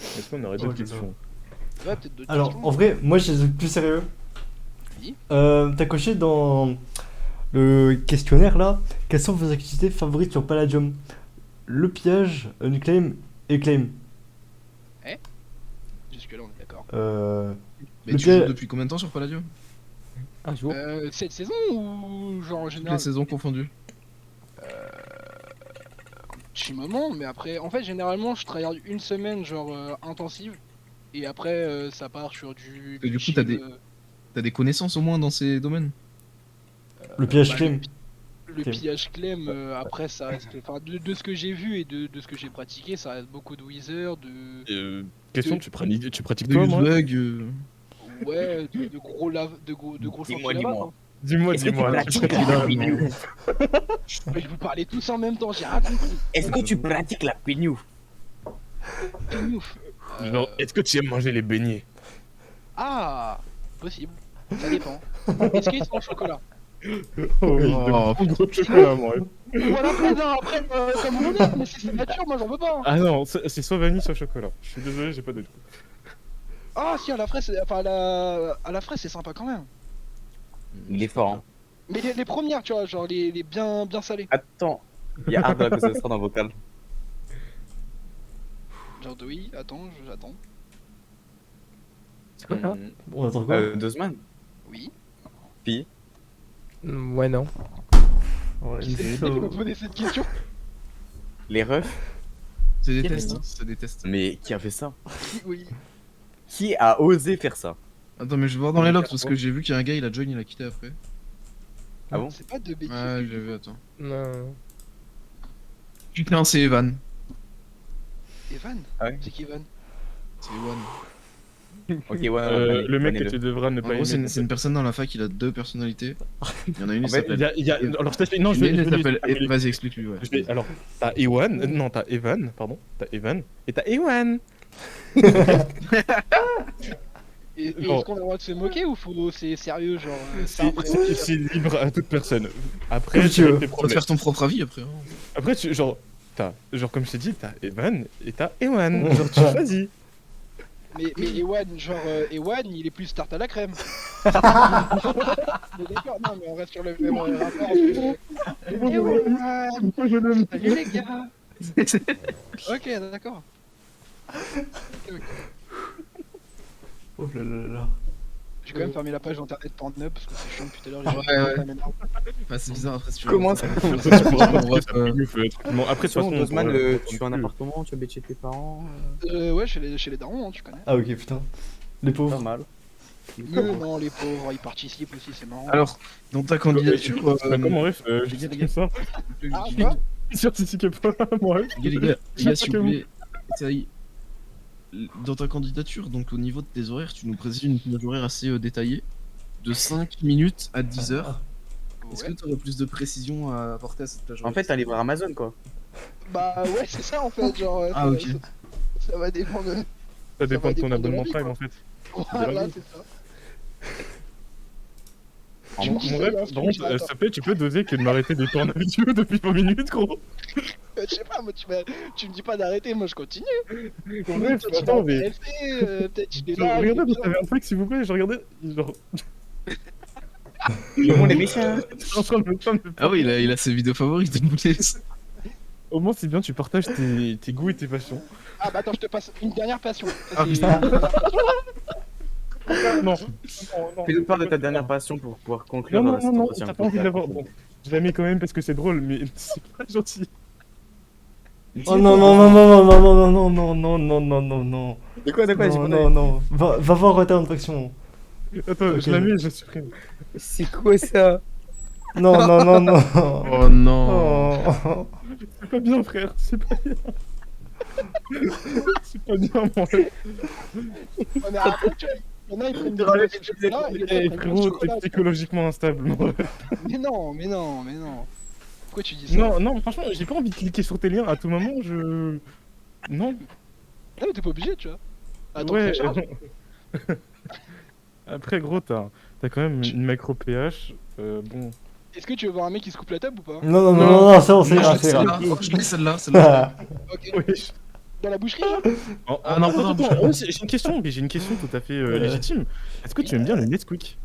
Est-ce qu'on aurait d'autres questions? Ouais, peut-être d'autres Alors, questions. en vrai, moi j'ai des trucs plus sérieux. Oui. T'as coché dans le questionnaire là, quelles sont vos activités favorites sur Palladium? Le pillage, Unclaim et Claim. Jusque-là, on est d'accord. Mais Le tu piège- joues depuis combien de temps sur Palladium? Un jour. Cette saison ou genre en Toutes les général? saisons confondues. Petit moment, mais après, en fait, généralement, je travaille une semaine genre intensive. Et après, ça part sur du. Et du coup, chill, t'as T'as des connaissances au moins dans ces domaines? Le pillage bah, Claim. Le Clem. pillage Clem, après, ça reste. Enfin, de ce que j'ai vu et de ce que j'ai pratiqué, ça reste beaucoup de Wither, de. Question, tu pratiques De toi, moi? Bug. Ouais, de gros lave. De gros Dis-moi, chantiers dis-moi. là-bas, Dis-moi, Est-ce que tu dis-moi. pratiques la pignou? quoi. Mais je vous parlais tous en même temps, j'ai rien compris. Est-ce que tu pratiques la pignou? Pignouf. Genre, est-ce que tu aimes manger les beignets? Ah, possible. Ça dépend. Est-ce qu'ils sont en chocolat? Oh, gros chocolat, moi. Voilà, après, comme on est, mais si c'est nature, moi j'en veux pas. Hein. Ah non, c'est soit vanille, soit chocolat. Je suis désolé, j'ai pas de tout. Ah, si, à la fraise, enfin, à la fraise, c'est sympa quand même. Il est fort, hein. Mais les premières, tu vois, genre les bien salées. Attends, il y a un de la cause sera dans le vocal. Genre de oui, attends, j'attends. C'est quoi là On attend quoi? 2 semaines. Oui. Puis, Ouais, non. Ouais, Qui c'est qui me posait cette question? les refs. C'est des Quel tests, nom hein, c'est des tests. Mais qui a fait ça? Oui. Qui a osé faire ça? Attends, mais je vais voir dans les logs parce que j'ai vu qu'il y a un gars, il a join, il a quitté après. Ah bon? C'est pas de bêtises. Ouais, j'ai vu, attends. Non. Putain, c'est Evan. Evan? Ah ouais? C'est qui Evan? C'est Evan. Ok, ouais, Le mec que tu devras ne En pas gros, aimer. c'est une personne dans la fac, il a deux personnalités. Il y en a une, En il fait, s'appelle. Alors, je t'explique. Non, je vais. Une, je elle vais s'appelle. lui- Vas-y, explique-lui, ouais. Alors, t'as Ewan, non, t'as Evan, pardon, t'as Evan, et t'as Ewan. Et Oh. est-ce qu'on a le droit de se moquer ou c'est sérieux, genre C'est libre à toute personne. Après, Comme tu tu as veux. tes Faut te problèmes. faire ton propre avis après. Hein. Après, genre, comme je t'ai dit, t'as Evan et t'as Ewan. Genre, tu choisis. Mais Ewan, genre Ewan, il est plus tarte à la crème. Mais d'accord, non, mais on reste sur le même rapport. Ewan, salut les gars. Ok, d'accord. Ok. Oh là là là. J'ai quand même fermé la page internet Pornhub parce que c'est chiant depuis tout à l'heure. Ouais, ça m'énerve. Enfin, c'est bizarre après si tu Comment ça Après, ça fait mieux, Bon, après, de toute façon, Dozman, on pourra- tu as un appartement, tu habites chez tes parents. Ouais, chez les darons, hein, tu connais. Ah, ok, putain. Les Pas pauvres. mal. Mais non, les pauvres, ils participent aussi, c'est marrant. Alors, dans ta candidature, Bah, comment, bref, les gars, je ça. Ah, quoi Certifié pas, moi. les gars, s'il vous plaît, ça y est. Dans ta candidature, donc au niveau de tes horaires, tu nous précises une plage horaire assez détaillée, de 5 minutes à 10 heures. Est-ce que tu aurais plus de précision à apporter à cette plage En horaire fait, t'as un livreur Amazon quoi. Bah ouais, c'est ça en fait, genre. Ah, ok. Ça va dépendre de. Ça dépend de ton dépendre de abonnement la vie, Prime, quoi. en fait. Voilà, c'est ça. En Tu me bon. dis Mon ça, rêve, il y a un par contre, truc, attends. s'il te plaît, tu peux doser que de m'arrêter de tourner la vidéo depuis 20 minutes, gros. Je sais pas, moi tu me dis pas d'arrêter, moi je continue. En vrai, Toi, tu attends, m'as mais. intéressé, peut-être il est Genre, là. regardez, il est vous avez un truc, s'il vous plaît, je regardais. Genre. On les méchants. Je suis en train de me plaindre de- Ah oui, il a ses vidéos favorites, de Boulez. Au moins, c'est bien, tu partages tes goûts et tes passions. Ah bah attends, je te passe une dernière passion. Ça, Ah, c'est- putain. Non, Fais-nous part de ta dernière passion pour pouvoir conclure Non, cet non, entretien. t'as pas envie de l'avoir. Bon, je la mets quand même parce que c'est drôle, mais c'est pas gentil. Oh non, non, non, non, non, non, non, non, non, non, non, non, non. De quoi, j'ai Non, pas non, non. Va voir Return Faction. Attends, Ok. je la mets, je la supprime. C'est quoi ça? Non, non, non, non. Oh non. Oh. C'est pas bien, frère, c'est pas bien. C'est pas bien, mon rêve. On est après, tu vois, il y en a, ils prennent des Râler, chocolats, et il y en a, Eh, ils prennent des frérot, t'es chocolats. psychologiquement instable, mon rêve. Mais non, mais non, mais non. Pourquoi tu dis ça? Non, non, franchement, j'ai pas envie de cliquer sur tes liens à tout moment, je. Non, Non, mais t'es pas obligé, tu vois. Attends, ouais. ça charge. Après, gros, t'as quand même une macro pH. Bon. Est-ce que tu veux voir un mec qui se coupe la table ou pas? Non, non, non, non, non, c'est bon, c'est Non, grave, je c'est l'ai grave. celle-là. Oh, je l'ai celle-là, celle-là. Ok. Oui. Dans la boucherie, là? Ah, non, pas dans la bouche. attends, j'ai une question, mais j'ai une question tout à fait légitime. Est-ce que tu aimes bien le Nesquik?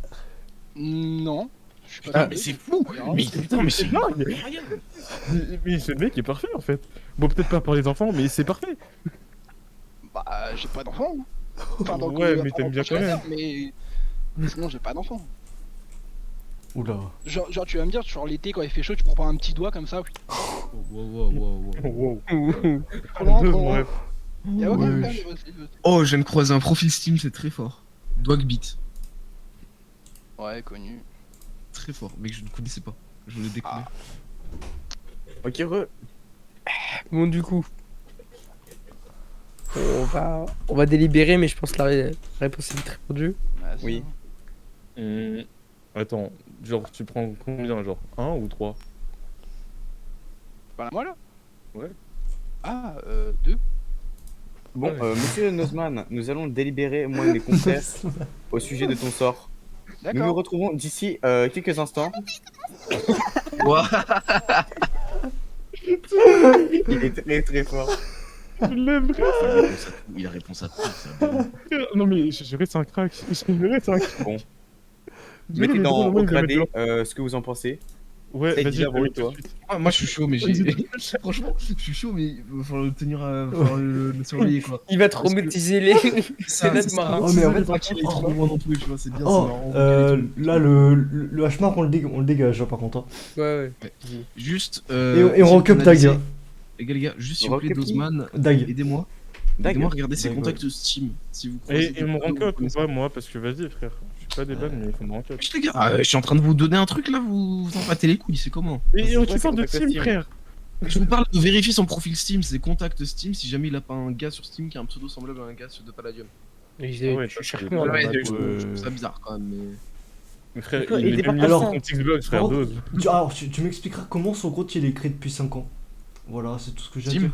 Non. Je suis pas Ah, tombé. mais c'est fou. Mais putain, mais c'est dingue. Mais ce mec est parfait en fait. Bon, peut-être pas pour les enfants, mais c'est parfait. Bah, j'ai pas d'enfant. Enfin, dans le Ouais, coup, mais t'aimes bien je vais quand même. dire, mais sinon, j'ai pas d'enfant. Oula. Genre, tu vas me dire, genre l'été quand il fait chaud, tu prends pas un petit doigt comme ça. Wow, wow, wow, wow. Wow. Trop loin, Deux, trop mon loin. rêve. Y'a aucun Ouais. problème, vas-y. Oh, je viens de croiser un profil Steam, c'est très fort. Dogbeat. Ouais, connu. Très fort, mec, je ne connaissais pas. Je l'ai découvert. Ok, re. Bon, du coup. On va délibérer, mais je pense que la réponse est vite répondue. Bah, Oui. Attends, genre tu prends combien, genre 1 ou 3? Voilà, moi là? Ouais. Ah, 2. Bon, Ouais. monsieur Nozman, nous allons délibérer, moi et mes confrères, au sujet de ton sort. Nous nous D'accord. retrouvons d'ici quelques instants. Ouah. Il est très très fort. Je l'aime, frère. Il a réponse à tout, ça. Non, mais je reste un crack. Je reste un crack. Bon. Désolé, Mettez dans désolé, au je vais gradé mettre ce que vous en pensez. Ouais, C'est vas-y, déjà oui, bon, tout toi. de suite. Moi, je suis chaud, mais j'ai. Franchement, je suis chaud, mais il va falloir le tenir à. Va falloir le surveiller, quoi. Il va Parce que- traumatiser les Ça, lettres c'est ça. marins. Oh, mais en fait- Il est trop loin non plus, tu vois, c'est bien, c'est Oh, marrant. là, le H-mark, on le dégage, hein, par contre. hein. Ouais, Juste. Et on recap Dag. hein. Les gars, juste s'il vous plaît, Recap qui Dozman, Dag. aidez-moi. Dag. Aidez-moi à regarder ses Dag, contacts Steam. Si vous croisez Et des mon photos, rank vous up ou connaissez. pas, moi, parce que vas-y, frère. Je suis pas des bonnes, mais il faut me rank up. Wesh, les gars, je suis en train de vous donner un truc là, vous en battez les couilles, c'est comment? Et Ouais, tu c'est parles de contact team, Steam. frère. Je vous parle de vérifier son profil Steam, ses contacts Steam, si jamais il a pas un gars sur Steam qui a un pseudo semblable à un gars de Palladium. ouais. Ouais, Je ça, cherche c'est plus en pas bas. mal. je trouve ça bizarre quand même, mais. Mais frère, D'accord, il et est des bien Alors- sur son Xbox, frère, Alors- dose. Alors, tu m'expliqueras comment son compte il est créé depuis 5 ans. Voilà, c'est tout ce que j'ai à Steam dire.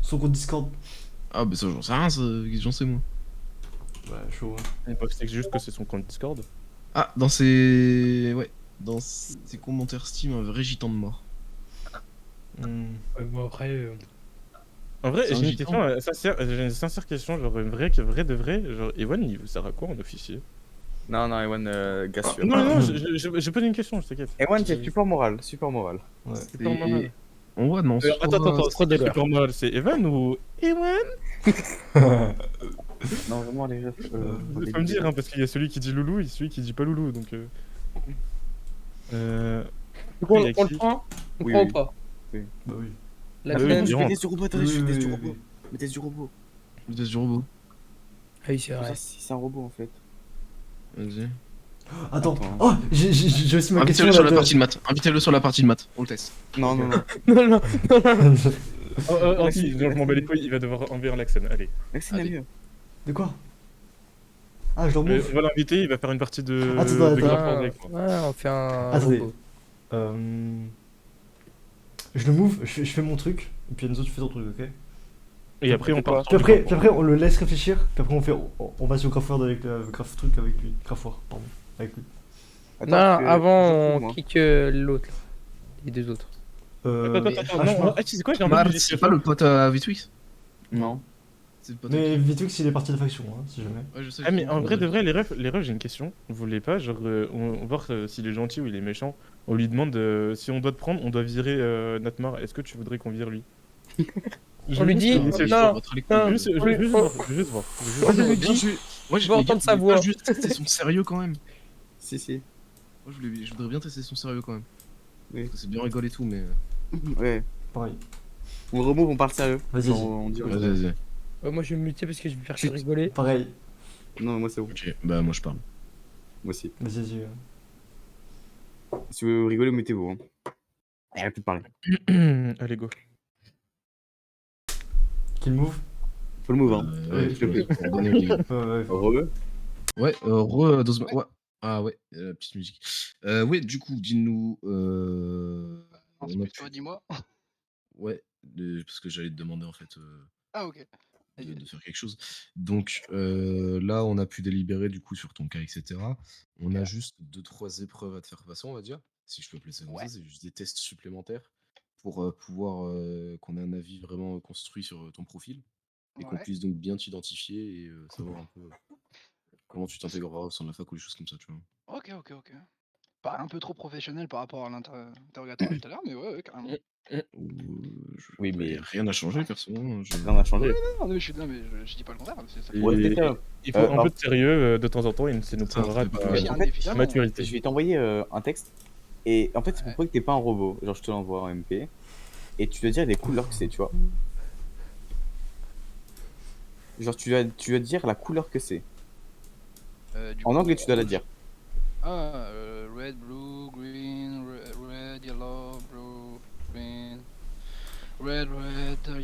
Son compte Discord. Ah, bah ça, j'en sais rien, j'en sais moi. Ouais, chaud. C'est juste que c'est son compte Discord. Ah, dans ses. Ouais, dans ses commentaires Steam, un vrai gitan de mort. Bon, après. En vrai, C'est un j'ai une gitan. question, j'ai une sincère question, genre une vraie de vrai. Genre, Ewan, il vous sert à quoi en officier? Non, non, Ewan, gars sûr. Non, non, je pose une question, je t'inquiète. Ewan, c'est support moral, support moral. Ouais. C'est pas mal. On voit, non, Attends, trop de c'est pas mal, c'est Evan ou Ewan? Non, vraiment, les refs. Faut pas me dire, hein, parce qu'il y a celui qui dit loulou et celui qui dit pas loulou, donc. Du coup, on Yaki. le prend Oui, prend oui. ou pas Bah oui. La Ah oui, peine. il Je fais rentre. test du robot, attendez, je fais Oui, test du oui, robot. oui. Mais test du robot. Le test du robot. Ah oui, c'est Comme vrai. ça, si c'est un robot en fait. Vas-y. Attends. Attends. Oh, j'ai aussi ma question Invitez-le sur là la partie de maths. Invitez-le sur la partie de maths. On le teste. Non, non, non. Non, non. Oh, si, je m'en bats les couilles, il va devoir envers l'accent. Allez. Merci, Allez. mieux. De quoi? Ah, je leur On bouffe. va l'inviter, il va faire une partie de. Attends, de attends. Graph Ah, avec moi. ouais, on fait un. Attendez. robot. Je le move, je fais mon truc, et puis Enzo, tu fais ton truc, ok? Et après, on part. Puis après, on le laisse réfléchir, puis après, on va sur Graph Word avec Graph truc avec lui. Graph Word, pardon. Avec lui. Attends, Non, parce que avant, je on fous, moi. kick l'autre. là. Les deux autres. Attends, ah, je non, vois. tu sais quoi, j'ai un Mars, peu c'est pas le pote à Vitwix? Non. C'est le pote Mais Vitux, il est parti de faction, hein, si jamais. Ouais, je sais. Ah, mais en vrai de vrai, les refs, j'ai une question. Vous voulez pas, genre, on va voir s'il est gentil ou il est méchant. On lui demande si on doit te prendre, on doit virer Natmar. Est-ce que tu voudrais qu'on vire lui? On lui dit, non, non, Juste on lui- voir, juste voir. on lui dit, Moi, je veux entendre sa voix. juste tester son sérieux quand même. Si, si. Moi, je voudrais bien tester son sérieux quand même. Oui. Parce que c'est bien rigole et tout, mais. Ouais. Pareil. On remove, on parle sérieux. Vas-y, Genre, vas-y. on dit. Vas-y. Ouais, moi, je vais me muter parce que je vais me faire rigoler. Pareil. Non, moi c'est bon. Ok, bah, moi je parle. Moi aussi. Vas-y, vas-y. Si vous rigolez, mettez-vous. Hein. Arrêtez de parler. Allez, go. Kill move. Faut le move, hein. Ouais, s'il te plaît. pour donner les gars. Ouais. Re. Ouais, Dozma. Ouais. Ah ouais, la petite musique. Ouais, du coup, dis-nous. Non, On c'est a plus pu- toi, dis-moi. Ouais, parce que j'allais te demander en fait Ah, ok. de faire quelque chose. Donc là, on a pu délibérer du coup sur ton cas, etc. On a juste 2-3 épreuves à te faire passer, on va dire. Si je peux appeler ça comme ça, c'est juste des tests supplémentaires pour pouvoir qu'on ait un avis vraiment construit sur ton profil et qu'on Ouais. puisse donc bien t'identifier et savoir un peu comment tu t'intégreras au sein de la fac ou des choses comme ça, tu vois. Ok. Pas un peu trop professionnel par rapport à l'interrogatoire de tout à l'heure, mais ouais, carrément. Oui, mais- rien n'a changé, personnellement. Rien n'a changé. Non, mais je dis pas le contraire. C'est ça. Et- Ouais, Et- peut-être, Il faut un alors- peu de sérieux de temps en temps et ça nous Ça, prendra c'est pas de mal. Bien en fait, évidemment. maturité. Je vais t'envoyer un texte. Et en fait, c'est pour Ouais. prouver que t'es pas un robot. Genre, je te l'envoie en MP. Et tu dois dire les couleurs que c'est, tu vois. Genre, tu dois dire la couleur que c'est. Du En coup, anglais, tu dois la dire. Ah, red, blue, green, red, yellow, blue, green, red,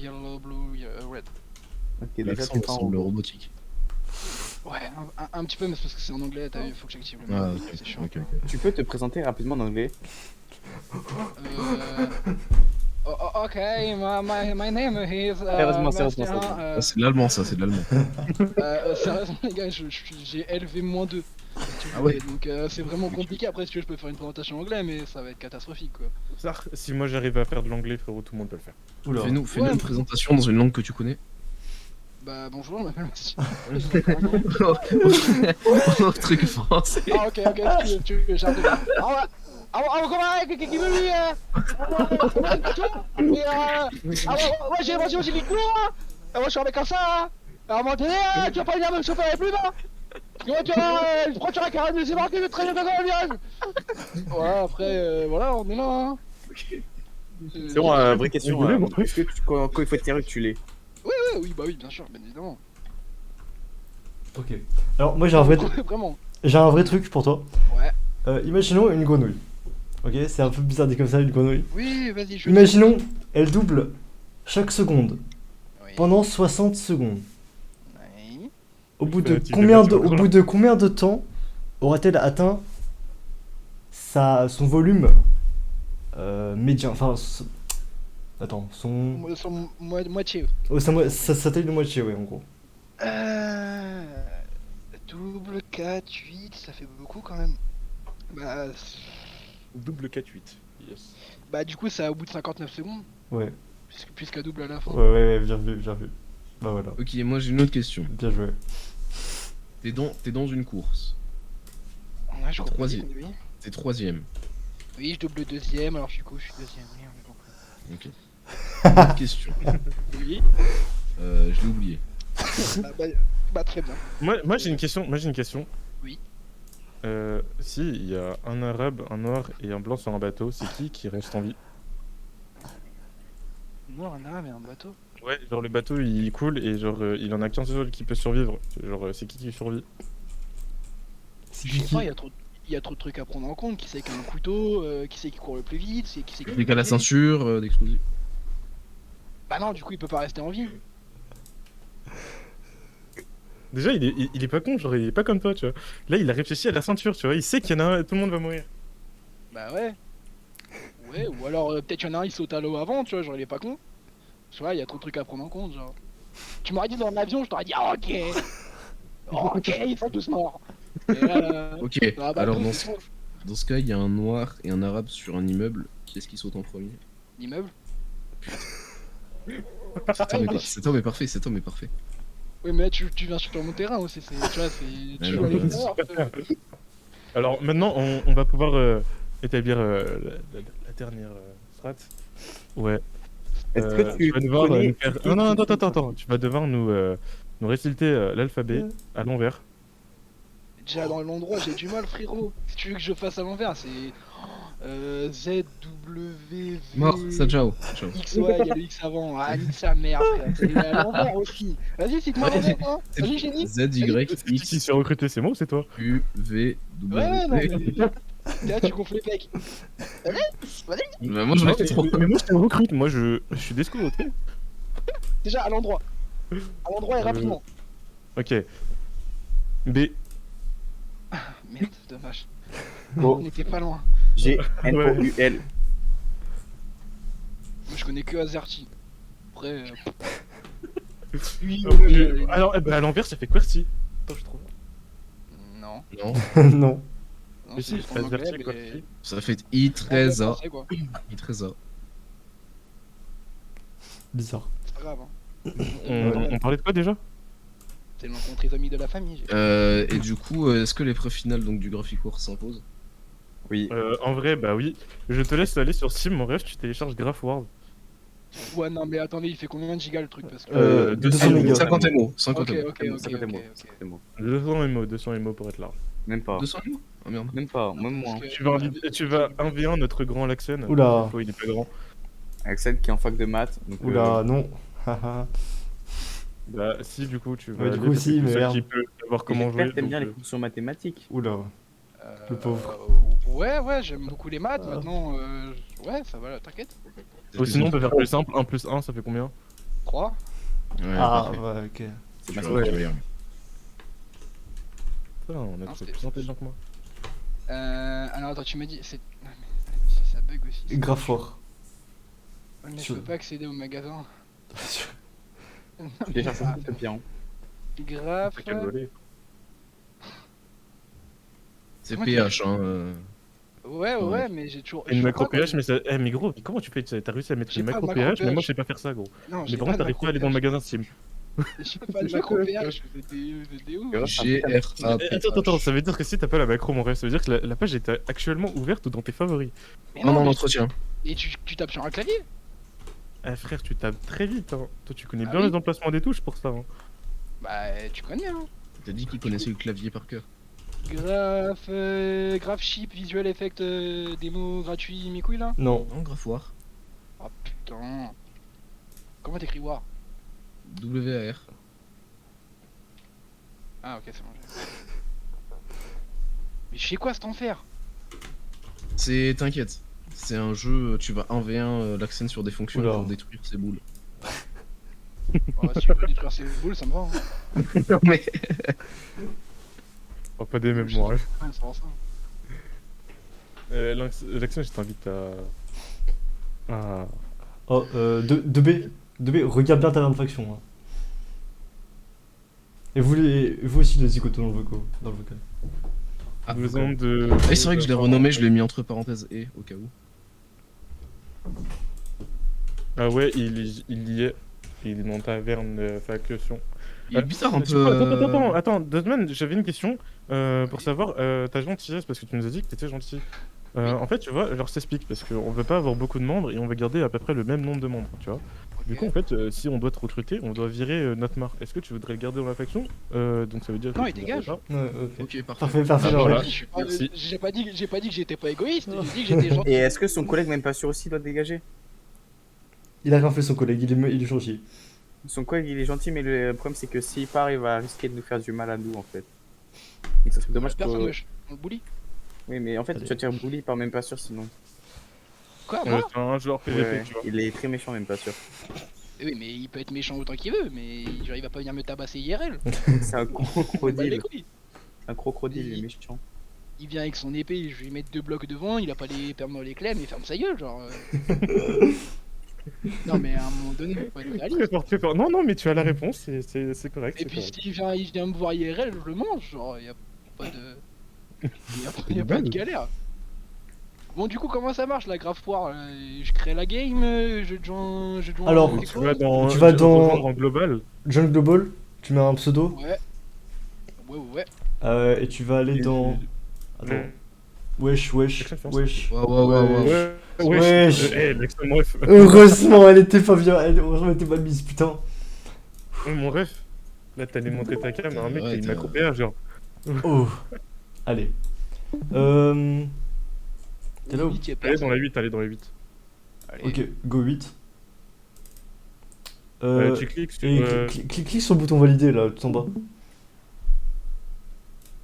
yellow, blue, red. Ok, déjà, L'accent t'es me pas un semble robot. robotique. Ouais, un petit peu, mais c'est parce que c'est en anglais, t'as vu, il faut que j'active le Ah, menu, ok, c'est chiant. ok. Tu peux te présenter rapidement en anglais. Ok, my name is. Sérieusement, Bastien, Ah, c'est de l'allemand, ça, c'est de l'allemand. Sérieusement, les gars, j'ai LV-2. Ah ouais. Donc c'est vraiment compliqué. Après, si tu veux, je peux faire une présentation en anglais, mais ça va être catastrophique quoi. Ça, si moi j'arrive à faire de l'anglais, frérot, tout le monde peut le faire. Oula. Fais-nous Ouais, une présentation dans une langue que tu connais. Bah bonjour, je m'appelle Bastien. Truc français. Ah ok, tu veux, j'arrive. Ah comment qui veut lui ouais j'ai l'émotion aussi les cours moi je suis un mec comme ça hein. À un moment donné tu vas pas venir me chauffer avec lui là je crois que tu auras carrément de débarquer de très bien dans le virage. Ouais après voilà on est là hein. C'est bon, vraie question. Rigolez, moi. Est-ce que quand il faut être sérieux, tu l'es? Oui bah oui bien sûr bien évidemment. Ok. Alors, moi, j'ai un vrai Vraiment. truc pour toi. Ouais. Imaginons une grenouille. Ok, c'est un peu bizarre dit comme ça, une grenouille. Oui vas-y je. Imaginons, elle double chaque seconde Oui. pendant 60 secondes. Oui. Au bout Tu de combien de, débattes sur au bout de combien de temps aura-t-elle atteint son volume médian, enfin, attends, Moitié. oh, sa taille de moitié, ouais, en gros. Double 4, 8, ça fait beaucoup quand même. Double 4-8. Yes. Bah du coup c'est au bout de 59 secondes, Ouais, puisqu'à double à la fin. ouais, bien vu. Bah voilà, Ok, moi j'ai une autre question. bien joué. T'es dans une course. Ouais, je Troisième. compris, oui. T'es troisième. Oui, je double deuxième, alors je suis deuxième, oui, on a compris. Ok. Autre question. Oui. Je l'ai oublié. Bah très bien. Moi j'ai une question. Oui. Si il y a un arabe, un noir et un blanc sur un bateau, c'est qui reste en vie? Noir, un arabe et un bateau. Ouais, genre le bateau il coule et genre il en a qu'un seul qui peut survivre. Genre c'est qui survit? C'est Je sais qui pas, il y a trop de trucs à prendre en compte. Qui c'est qui a un couteau, qui c'est qui court le plus vite, qui c'est qui. Des cas à la ceinture, d'explosifs. Bah non, du coup il peut pas rester en vie. Déjà il est pas con, genre il est pas comme toi, tu vois. Là il a réfléchi à la ceinture, tu vois. Il sait qu'il y en a un, tout le monde va mourir. Bah ouais. Ouais, ou alors peut-être y en a un il saute à l'eau avant, tu vois, genre il est pas con. Tu vois, il y a trop de trucs à prendre en compte, genre. Tu m'aurais dit dans l'avion, je t'aurais dit ah, ok. Ok, ils sont tous morts. Et là, Ok, ah, bah, alors tout, dans c'est ce, bon. dans ce cas, il y a un noir et un arabe sur un immeuble. Qui est-ce qui saute en premier? L'immeuble. Cet homme est parfait, cet homme est parfait. Oui, mais là tu viens sur mon terrain aussi, tu vois, tu non, vas aller bah, voir. Alors maintenant on va pouvoir établir la dernière strat. Ouais. Est-ce que tu vas devoir connais nous faire... Non, non, attends. Tu vas devoir nous réciter l'alphabet à l'envers. Déjà dans l'endroit, j'ai du mal, frérot. Si tu veux que je fasse à l'envers, c'est Z, W, V, Mort, ça ciao. Ciao. X, ouais, il y a le X avant. Ah, nique sa mère, frère. C'est à l'envers aussi. Vas-y, cite-moi à l'envers, toi. Vas-y, génie. Z, Y, C'est qui X, s'est recruté, c'est moi ou c'est toi? U, V, W. Ouais, non, mais. Là, tu gonfles les pecs. Bah, moi, j'en ai fait trop. Mais moi je te recrute, moi je suis desco, ok? Déjà, à l'endroit. À l'endroit et rapidement. Ok. B. Merde, dommage. Oh. On était pas loin. G N O U L. Moi, je connais que Azerty. Après. Oui, Alors à l'envers ça fait QWERTY. Attends, je trouve. Non. Non, Non. Non, Mais c'est si, juste en anglais, Azerty, mais- QWERTY. ça fait en I13A. français, quoi. I13A. Bizarre. C'est pas grave, hein. On parlait de quoi déjà? C'est le rencontre les amis de la famille. Et du coup, est-ce que l'épreuve finale donc, du Graphicours s'impose? Oui. En vrai, bah oui. Je te laisse aller sur Steam, mon rêve, tu télécharges GraphWord. Ouais, non, mais attendez, il fait combien de gigas le truc parce que... 200 mégas. 50 MO. Ok, 50 MO. ok, ok, Ça fait ok, mots, ok. ça fait mots. 200 MO pour être large. Même pas. 200 MO? Ah merde. Même pas, même moins. Parce que- Tu vas 1v1 notre grand Laxen. Oula. Oh, il est pas grand. Axel qui est en fac de maths. Donc, Oula, non. Haha. Bah si du coup tu vas Ouais, du aller, coup, parce que si, c'est mais seul merde. qui peut savoir comment j'espère jouer. que t'aimes bien donc, les fonctions mathématiques. Oula. Euh, Le pauvre. Ouais, j'aime beaucoup les maths, Ah. maintenant, ouais, ça va, t'inquiète. Ou sinon on peut faire plus simple, 1 plus 1 ça fait combien? 3. Ouais, Ah, parfait. ouais, ok. C'est Tu ma vas- tu vas y arriver. Putain, on a Non, trouvé c'était- plus intelligent que moi. Alors attends, tu m'as dit... c'est... Non, mais ça bug aussi. Grave fort. Ouais, mais je Sur- peux pas accéder au magasin. Déjà, ça c'est bien. Graphe... Quel volet. C'est Comment PH, hein. Ouais, mais j'ai toujours... Une je sais macro pas comment- PH, mais ça. Eh, mais gros, comment tu fais? T'as réussi à mettre J'ai une pas macro de macro PH, mais moi PH. je sais pas faire ça, gros. Non, Mais j'ai par pas contre, de t'arrives pas à aller dans le macro magasin Steam. PH. J'ai pas de macro PH, de ouf. GRA. Attends, ça veut dire que si t'as pas la macro, mon rêve, ça veut dire que la page est actuellement ouverte ou dans tes favoris. Mais Non, non, mais- l'entretien. Et tu tapes sur un clavier? Eh frère, tu tapes très vite, hein. Toi, tu connais Ah bien oui. les emplacements des touches pour ça, hein. Bah, tu connais, hein. T'as dit qu'il connaissait le clavier par cœur. Graph chip, visual effect, démo gratuit, mes couilles là? Non. Non, Graphoir. Oh putain. Comment t'écris War? WAR. Ah ok, c'est bon. Mais je sais quoi cet enfer? T'inquiète. C'est un jeu, tu vas 1v1 l'accent sur des fonctions Oula. pour détruire ses boules. Oh, si tu peux détruire ces boules, ça me va. Hein. Non, mais. Oh, pas des mêmes, moi. Ouais, ça va ça. L'action, je t'invite à. Oh, 2B. 2B, regarde bien ta dernière faction. Hein. Et vous aussi, les zigotos dans le vocal. Ah, Besoin d'accord. de. Et c'est vrai que je l'ai renommé, je l'ai mis entre parenthèses et au cas où. Ah ouais, il y est. Il est dans taverne faction. Il est bizarre un Tu peu. vois, attends, 2 semaines, j'avais une question pour savoir ta gentillesse, parce que tu nous as dit que t'étais gentil. En fait, tu vois, alors je t'explique, parce qu'on veut pas avoir beaucoup de membres et on veut garder à peu près le même nombre de membres, tu vois. Du coup, en fait, si on doit te recruter, on doit virer Notmar. Est-ce que tu voudrais le garder dans la faction? Donc ça veut dire. Non, que il tu dégage. vireras Ouais, ok. Ok, parfait. Parfait, parfait, Ah, genre, voilà. ouais. Merci. J'ai pas dit que j'étais pas égoïste, j'ai dit que j'étais gentil. Et est-ce que son collègue, même pas sûr aussi, doit dégager? Il a rien fait son collègue, il est gentil. Son collègue, il est gentil, mais le problème, c'est que s'il part, il va risquer de nous faire du mal à nous, en fait. Donc ça serait dommage Personne, que... wesh. On bully. Oui, mais en fait, Allez. tu vas te faire bully par même pas sûr, sinon. Quoi, moi C'est un joueur PVP, Ouais, tu vois. il est très méchant, même pas sûr. Oui, mais il peut être méchant autant qu'il veut, mais genre, il va pas venir me tabasser IRL. C'est un On bat les crocodile. couilles. Un crocodile, il est méchant. Il vient avec son épée, je vais lui mettre 2 blocs devant, il a pas les permes dans les clés, mais il ferme sa gueule, genre. Non, mais à un moment donné, faut pas être réaliste. Très fort, très fort. Non, non, mais tu as la réponse, c'est correct. Et c'est puis correct. s'il vient me voir IRL, je le mange, genre, y a pas de. Y a pas de galère. Bon, du coup, comment ça marche la grave foire là? Je crée la game, je joins. Alors, c'est Tu quoi vas dans, Tu vas dans- rejoindre en global. John Global, tu mets un pseudo, Ouais. et tu vas aller dans. Attends. Wesh. Ouais, Wesh. Lexon, ref. Heureusement, elle était pas bien, heureusement, elle était pas mise, putain. Mon ref. Là, t'allais montrer ta cam à un mec Ouais, qui t'es- m'a coupé un genre. Oh. Allez. T'es là ou? Allez dans la 8, allez dans la 8. Ok, go 8. Tu cliques sur. Et clique sur le bouton valider là, tout en bas.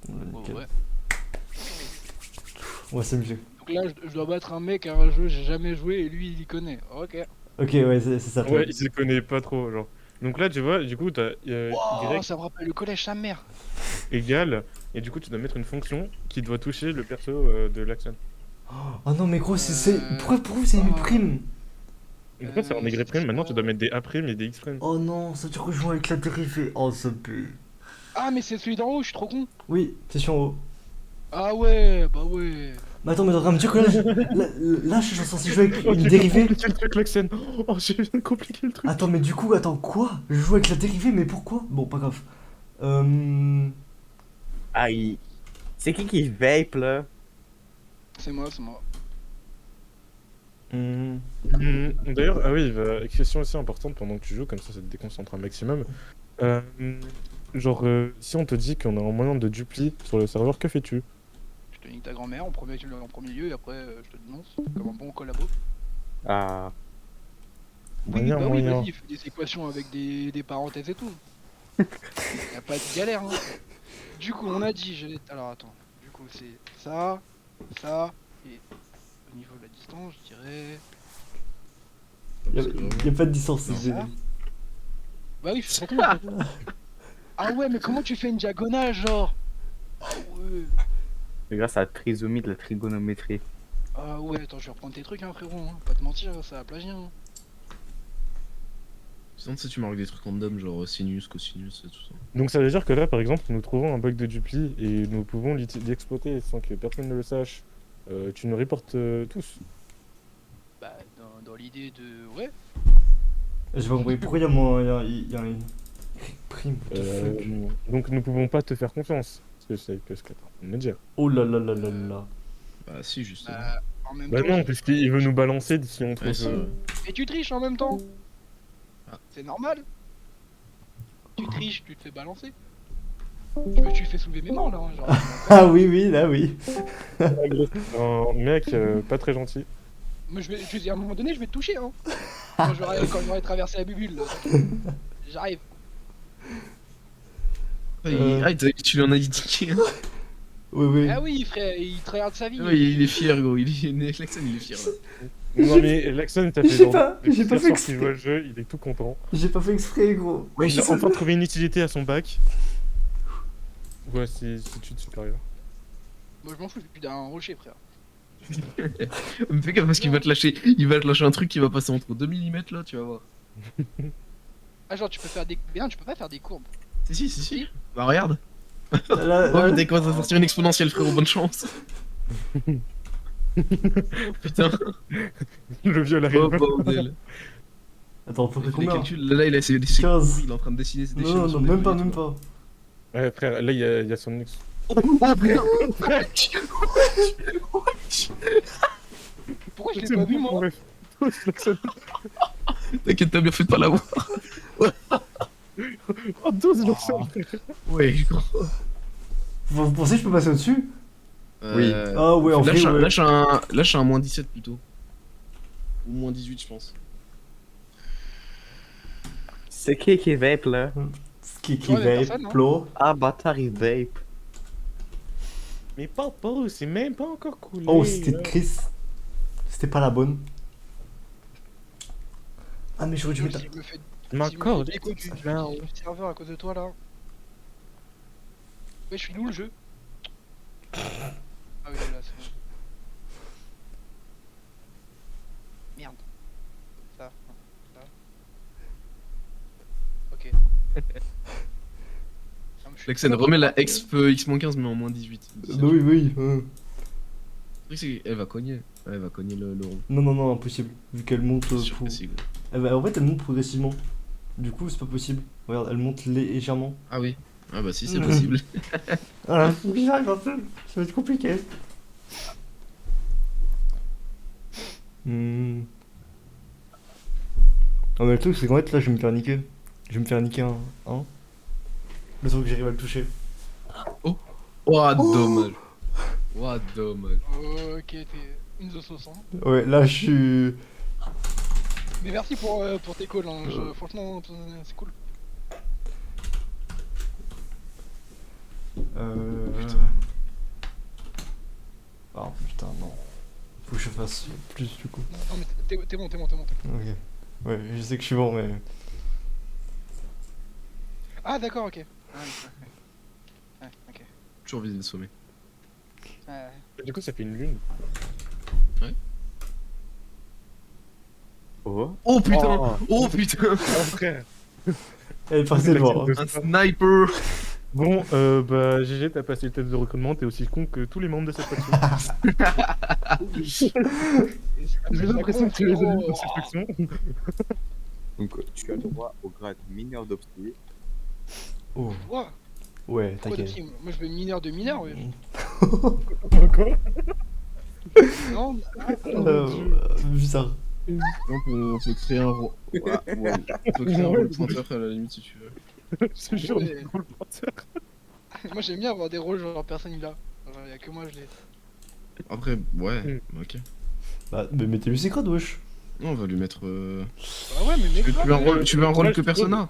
Voilà, nickel. Ouais. Ouais, c'est mieux. Donc là, je dois battre un mec à un jeu, j'ai jamais joué et lui il y connaît. Ok. Ok, ouais, c'est ça. Ouais, il se connaît pas trop, genre. Donc là, tu vois, du coup, t'as Oh, Y ça me rappelle le collège, sa mère. égale, et du coup, tu dois mettre une fonction qui doit toucher le perso de l'action. Oh non, mais gros, pourquoi vous avez mis prime? Donc là, c'est en Y prime, maintenant tu dois mettre des A prime et des X prime. Oh non, ça te rejoint avec la dérivée. Oh, ça pue. Ah, mais c'est celui d'en haut, je suis trop con. Oui, c'est sur en haut. Ah ouais, bah ouais. Mais attends, mais t'es en train de me dire que là, je suis censé jouer avec une dérivée. J'ai compliqué le truc, l'action. Oh, j'ai bien compliqué le truc. Attends, mais du coup, quoi? Je joue avec la dérivée, mais pourquoi? Bon, pas grave. Aïe. C'est qui vape, là? C'est moi. D'ailleurs, ah oui, question aussi importante pendant que tu joues, comme ça te déconcentre un maximum. Genre, si on te dit qu'on a un moyen de dupli sur le serveur, que fais-tu? Je te nique ta grand-mère en premier lieu et après je te dénonce comme un bon collabo. Ah. Oui, Moyen, bah oui, moyen. vas-y, fais des équations avec des parenthèses et tout. Y'a pas de galère, hein. Du coup, on a dit, alors attends, du coup c'est ça, et au niveau de la distance, je dirais... Y'a pas de distance, Non. c'est. Bah oui, je suis trop con. Ah ouais, mais comment tu fais une diagonale, genre? Ah ouais. C'est grâce à la trisomie de la trigonométrie. Ah ouais, attends, je vais reprendre tes trucs, hein, frérot, hein. Pas te mentir, ça a plagié, hein. Sinon, tu sais, tu marques des trucs random, genre sinus, cosinus et tout ça. Donc ça veut dire que là, par exemple, nous trouvons un bug de dupli et nous pouvons l'exploiter sans que personne ne le sache. Tu nous reportes tous. Bah, dans l'idée de... Ouais. J'ai pas compris. Pourquoi y'a une prime? What the fuck? Donc nous pouvons pas te faire confiance. Parce que c'est que ce que t'es en train de me dire. Oh là là là là là. Bah, si, justement. Bah, en même Bah temps... non, parce qu'il veut nous balancer si on trouve. Ouais, si. Et tu triches en même temps. Ah. C'est normal. Tu triches, tu te fais balancer. Tu fais soulever mes mains là. Hein, genre. Ah oui, là oui. Un mec pas très gentil. Mais à un moment donné, je vais te toucher. Hein. Quand j'aurai traversé la bubule. Là. J'arrive. Tu lui en as dit. Hein. Oui. Ah oui, frère, il tryhard sa vie. Ouais, il est fier, gros. L'accent, il est fier là. Non mais Laxon, t'as fait J'ai genre pas depuis fait hier soir exprès. qu'il joue au jeu, il est tout content. J'ai pas fait exprès, gros. Il a enfin trouvé une utilité à son bac. Ouais, c'est études supérieures. Moi je m'en fous, je suis derrière un rocher, frère. Mais fais gaffe parce qu'il va te lâcher. Il va te lâcher un truc qui va passer entre 2 mm là, tu vas voir. Ah, genre, tu peux faire des. Mais non, tu peux pas faire des courbes. Si. Bah, regarde. Là, Oh putain, quand ça va sortir une exponentielle, frérot, bonne chance. Putain, Le viol oh arrive. bordel. Attends, faut Il que fait des combien? calculs, là il a ses 15. courbes, il est en train de dessiner ses déchets. Non, même pas. Ouais frère, là il y a son ex. Pourquoi je l'ai pas vu, moi? Bref. Laxon. T'inquiète, t'as bien fait de pas l'avoir. Oh, 12 dans ça. Ouais, gros. Vous pensez que je peux passer au-dessus? Oui. Ah ouais, en vrai, ouais. Lâche un moins 17 plutôt. Ou moins 18, je pense. C'est qui vape là? Qui Ouais, mais vape, personne, hein. Plo. Ah, bâtard, il vape. Mais pas, c'est même pas encore coulé. Oh, c'était Chris. C'était pas la bonne. Ah, mais j'aurais dû mettre. Si je me fais Ma si je me corde, fais déco du serveur à cause de toi là. Ouais, je suis où le jeu? Ah oui, là, c'est bon. Merde. Ça. Ok. Ah, mais je suis Lexen, pas- remets la X-15 mais en moins 18. Bah oui, oui. Elle va cogner. Ouais, elle va cogner le rond. Non, impossible. Vu qu'elle monte. C'est sûr pro- que si, gros. En fait, elle monte progressivement. Du coup, c'est pas possible. Regarde, elle monte légèrement. Ah oui. Ah bah si, c'est possible. Voilà, faut que j'arrive un peu. Ça va être compliqué. Ah, mais le truc, c'est qu'en fait, là, je vais me faire niquer. Je vais me faire niquer un. Le truc que j'arrive à le toucher. Oh, dommage. Oh, dommage. Ok, t'es une de sauce, hein. Ouais, là, je suis. Mais merci pour tes calls, hein. Franchement, c'est cool. Oh putain, non. Faut que je fasse plus du coup. Non, mais t'es bon. Ok. Ouais, je sais que je suis bon, mais. Ah, d'accord, ok. Ouais, ok. Toujours viser le sommet. Ouais. Du coup, ça fait une lune. Oh. Oh putain. Oh. Oh putain. Oh, frère. Elle est passée devant. Un sniper. Bon, bah, GG, t'as passé le test de recrutement, t'es aussi con que tous les membres de cette faction. J'ai l'impression que tu les as mis dans cette faction. Donc, tu as le droit au grade mineur d'obscur. Oh. Quoi? Ouais, Quoi de t'inquiète. team? Moi je veux mineur de mineur, ouais. Encore. Non, Bizarre. On peut créer un rôle. On peut créer un rôle pointeur à la limite si tu veux. Je te jure, Ouais. c'est trop le porteur. moi j'aime bien avoir des rôles genre personne il a. Genre y'a que moi je l'ai. Après, ouais, ok. Bah, mais mettez-lui ses codes, wesh. Non, on va lui mettre. Bah ouais, mais mec, Tu veux un rôle, tu veux un rôle Ouais, que je personne a?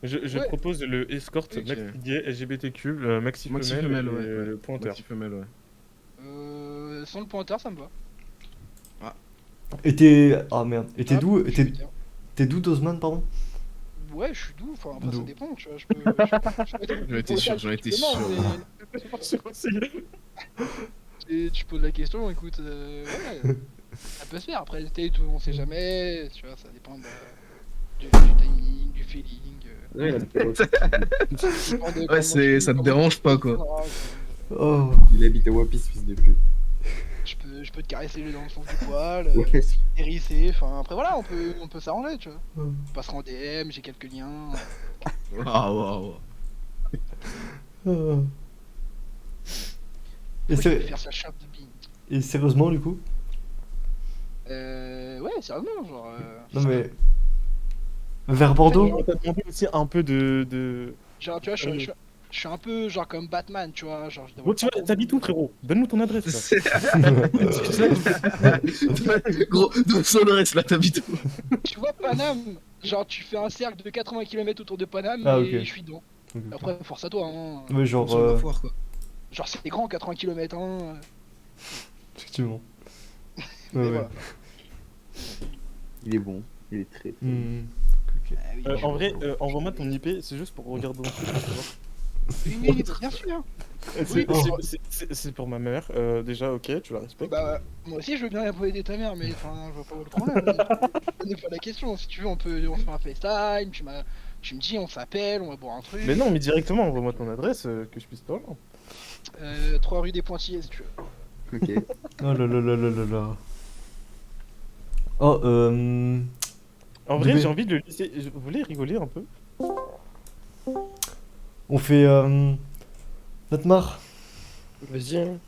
Je Ouais. propose le escort, Ok. maxi gay, LGBTQ, maxi Maxi femelle, femelle, et ouais. le pointeur. Petit femelle, ouais. Sans le pointeur ça me va. Et t'es. Ah merde. Et t'es Ah, d'où je T'es veux dire. t'es d'où, Dozman, pardon? Ouais, je suis doux, enfin après D'où ça dépend, tu vois, je peux... J'en étais sûr, j'en étais sûr. Tu poses la question, écoute, ouais, ça peut se faire, après le date, on sait jamais, tu vois, ça dépend du timing, du feeling, Ouais, ça te dérange pas, quoi. Oh. Il habite à Wapis, fils de pute. Je peux te caresser dans le sens du poil, Ouais. hérisser, enfin après voilà, on peut s'arranger, tu vois. Oh. On passera en DM, j'ai quelques liens. Waouh. Oh. Et, Faut que je vais sé- faire sa chape de bille. et sérieusement, du coup? Ouais, sérieusement, genre... Non mais. Vers Bordeaux? On t'a demandé aussi un peu de... Genre, tu vois, je suis un peu genre comme Batman, tu vois, genre je Bon, dévoile tu pas vois, trop. t'habites où, frérot? Donne-nous ton adresse, là. Gros, de son adresse là, t'habites où? Tu vois, Paname, genre tu fais un cercle de 80 km autour de Paname Ah, et ok. je suis dedans. Ok. Après, force à toi, hein. Ouais, genre. Sur la foire, quoi. Genre c'est grand, 80 km, hein. Effectivement. Mais Ouais, ouais. voilà. Il est bon. Il est très. Hmm. Ok. Ah oui, En vrai, envoie-moi ton IP, c'est juste pour regarder un truc. pour savoir. oui, bien sûr. C'est Oh. c'est pour ma mère, déjà, ok, tu la respectes. Bah, moi aussi je veux bien aider ta mère, mais enfin, je vois pas où le problème. Ce n'est pas la question. Si tu veux, on se fait un FaceTime, tu me dis, on s'appelle, on va boire un truc. Mais non, mais directement, envoie-moi ton adresse, que je puisse te rejoindre. 3 rue des Pointillés, si tu veux. Ok. Oh là là là là là là. Oh, En vrai, Dubé. j'ai envie de le laisser. Vous voulez rigoler un peu? on fait. Natmar, Vas-y. Hein.